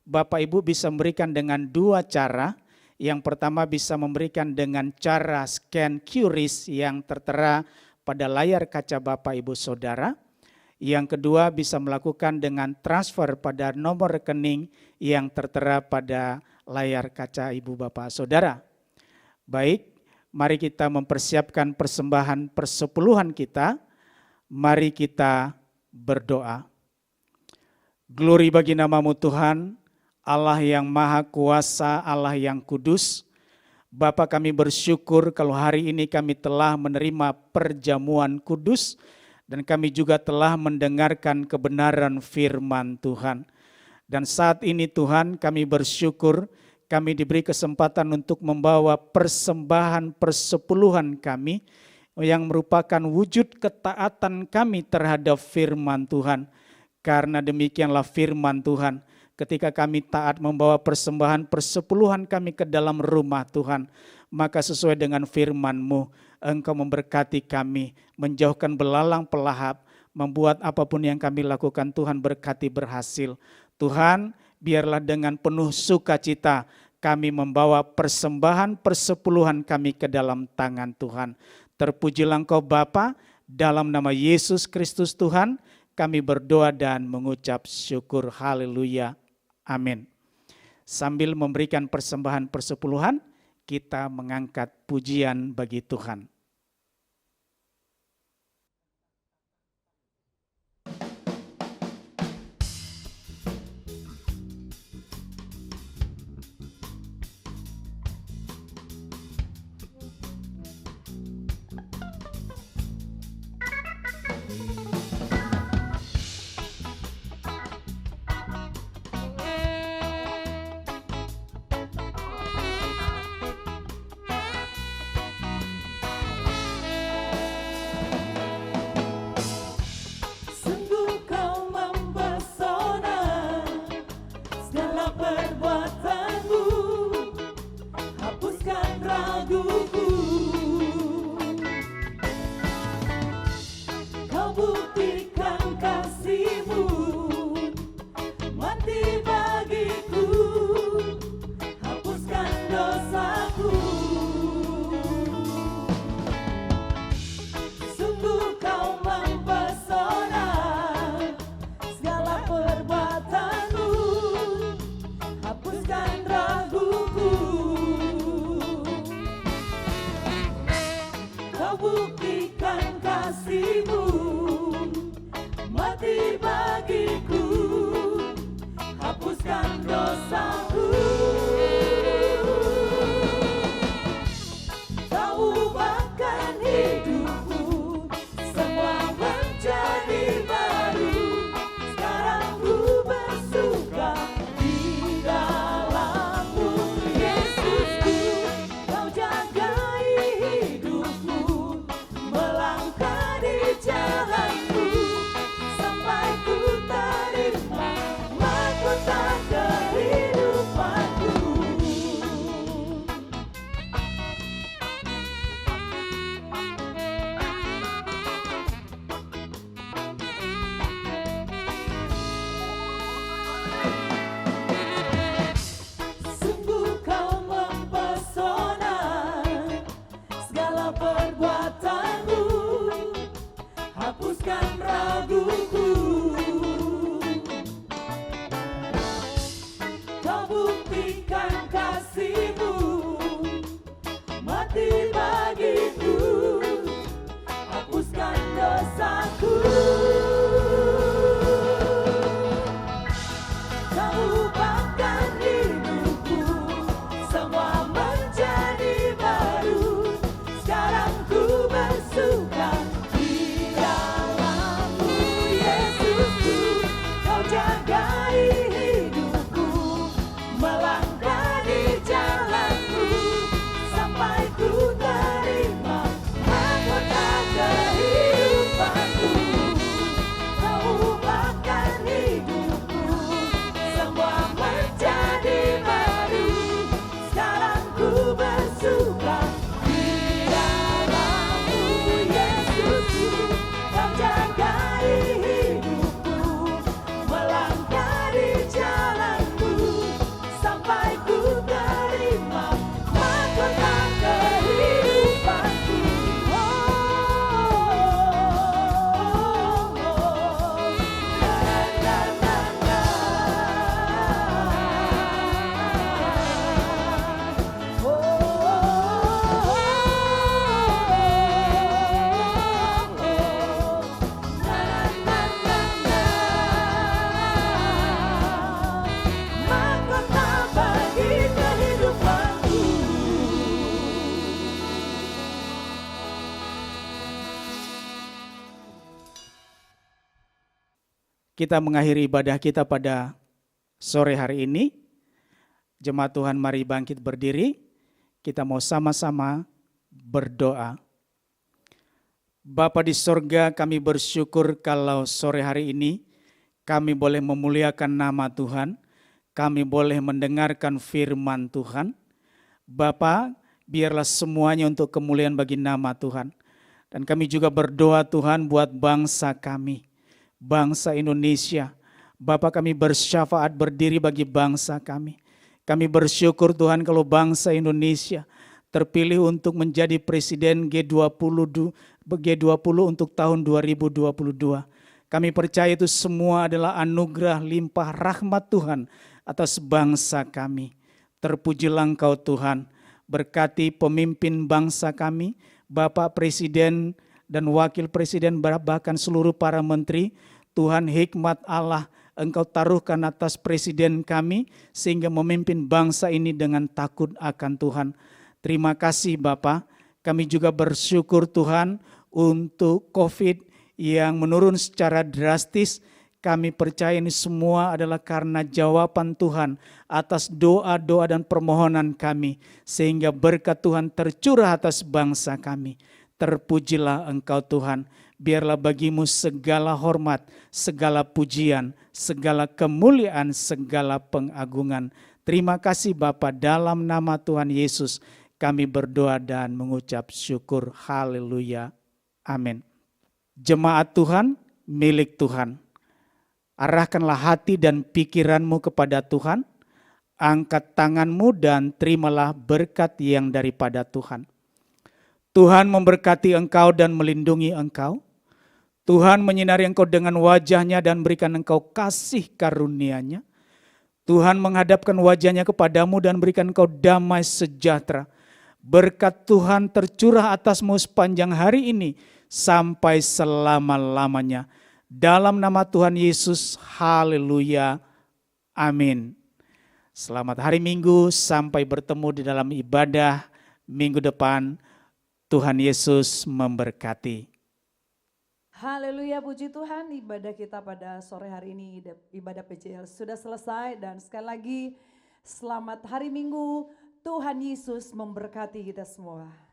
Bapak Ibu bisa memberikan dengan dua cara. Yang pertama bisa memberikan dengan cara scan QRIS yang tertera pada layar kaca Bapak Ibu Saudara. Yang kedua bisa melakukan dengan transfer pada nomor rekening yang tertera pada layar kaca Ibu Bapak Saudara. Baik, mari kita mempersiapkan persembahan persepuluhan kita. Mari kita berdoa. Glory bagi nama-Mu Tuhan, Allah yang Maha Kuasa, Allah yang kudus. Bapa, kami bersyukur kalau hari ini kami telah menerima perjamuan kudus dan kami juga telah mendengarkan kebenaran firman Tuhan. Dan saat ini Tuhan kami bersyukur kami diberi kesempatan untuk membawa persembahan persepuluhan kami yang merupakan wujud ketaatan kami terhadap firman Tuhan. Karena demikianlah firman Tuhan, ketika kami taat membawa persembahan persepuluhan kami ke dalam rumah Tuhan, maka sesuai dengan firman-Mu, Engkau memberkati kami, menjauhkan belalang pelahap, membuat apapun yang kami lakukan Tuhan berkati berhasil. Tuhan, biarlah dengan penuh sukacita kami membawa persembahan persepuluhan kami ke dalam tangan Tuhan. Terpujilah Engkau Bapa, dalam nama Yesus Kristus Tuhan, kami berdoa dan mengucap syukur. Haleluya. Amin. Sambil memberikan persembahan persepuluhan, kita mengangkat pujian bagi Tuhan. Kau jagai hidupku, melangkah di jalan kita mengakhiri ibadah kita pada sore hari ini. Jemaat Tuhan, mari bangkit berdiri. Kita mau sama-sama berdoa. Bapa di sorga, kami bersyukur kalau sore hari ini kami boleh memuliakan nama Tuhan. Kami boleh mendengarkan firman Tuhan. Bapa, biarlah semuanya untuk kemuliaan bagi nama Tuhan. Dan kami juga berdoa Tuhan buat bangsa kami, bangsa Indonesia. Bapa, kami bersyafaat berdiri bagi bangsa kami. Kami bersyukur Tuhan kalau bangsa Indonesia terpilih untuk menjadi presiden G20 untuk tahun 2022. Kami percaya itu semua adalah anugerah limpah rahmat Tuhan atas bangsa kami. Terpujilah Engkau Tuhan, berkati pemimpin bangsa kami, Bapak Presiden dan Wakil Presiden, bahkan seluruh para menteri. Tuhan, hikmat Allah Engkau taruhkan atas Presiden kami sehingga memimpin bangsa ini dengan takut akan Tuhan. Terima kasih Bapak, kami juga bersyukur Tuhan untuk COVID yang menurun secara drastis. Kami percaya ini semua adalah karena jawaban Tuhan atas doa-doa dan permohonan kami. Sehingga berkat Tuhan tercurah atas bangsa kami. Terpujilah Engkau Tuhan. Biarlah bagimu segala hormat, segala pujian, segala kemuliaan, segala pengagungan. Terima kasih Bapa, dalam nama Tuhan Yesus kami berdoa dan mengucap syukur. Haleluya. Amin. Jemaat Tuhan, milik Tuhan. Arahkanlah hati dan pikiranmu kepada Tuhan, angkat tanganmu dan terimalah berkat yang daripada Tuhan. Tuhan memberkati engkau dan melindungi engkau. Tuhan menyinari engkau dengan wajahnya dan berikan engkau kasih karunia-Nya. Tuhan menghadapkan wajahnya kepadamu dan berikan engkau damai sejahtera. Berkat Tuhan tercurah atasmu sepanjang hari ini sampai selama-lamanya. Dalam nama Tuhan Yesus, haleluya, amin. Selamat hari Minggu, sampai bertemu di dalam ibadah minggu depan. Tuhan Yesus memberkati. Haleluya, puji Tuhan, ibadah kita pada sore hari ini, ibadah PCL sudah selesai. Dan sekali lagi, selamat hari Minggu, Tuhan Yesus memberkati kita semua.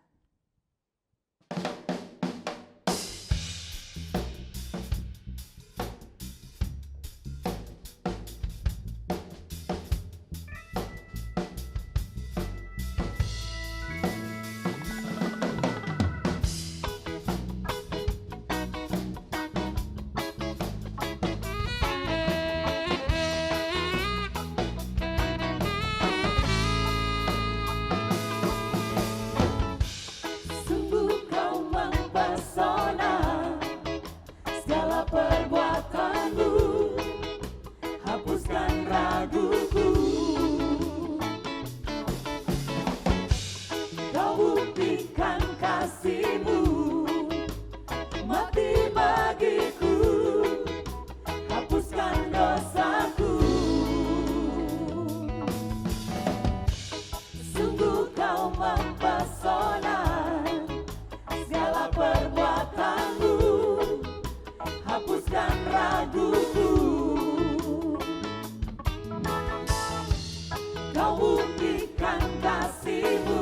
Kau buktikan kasih-Mu.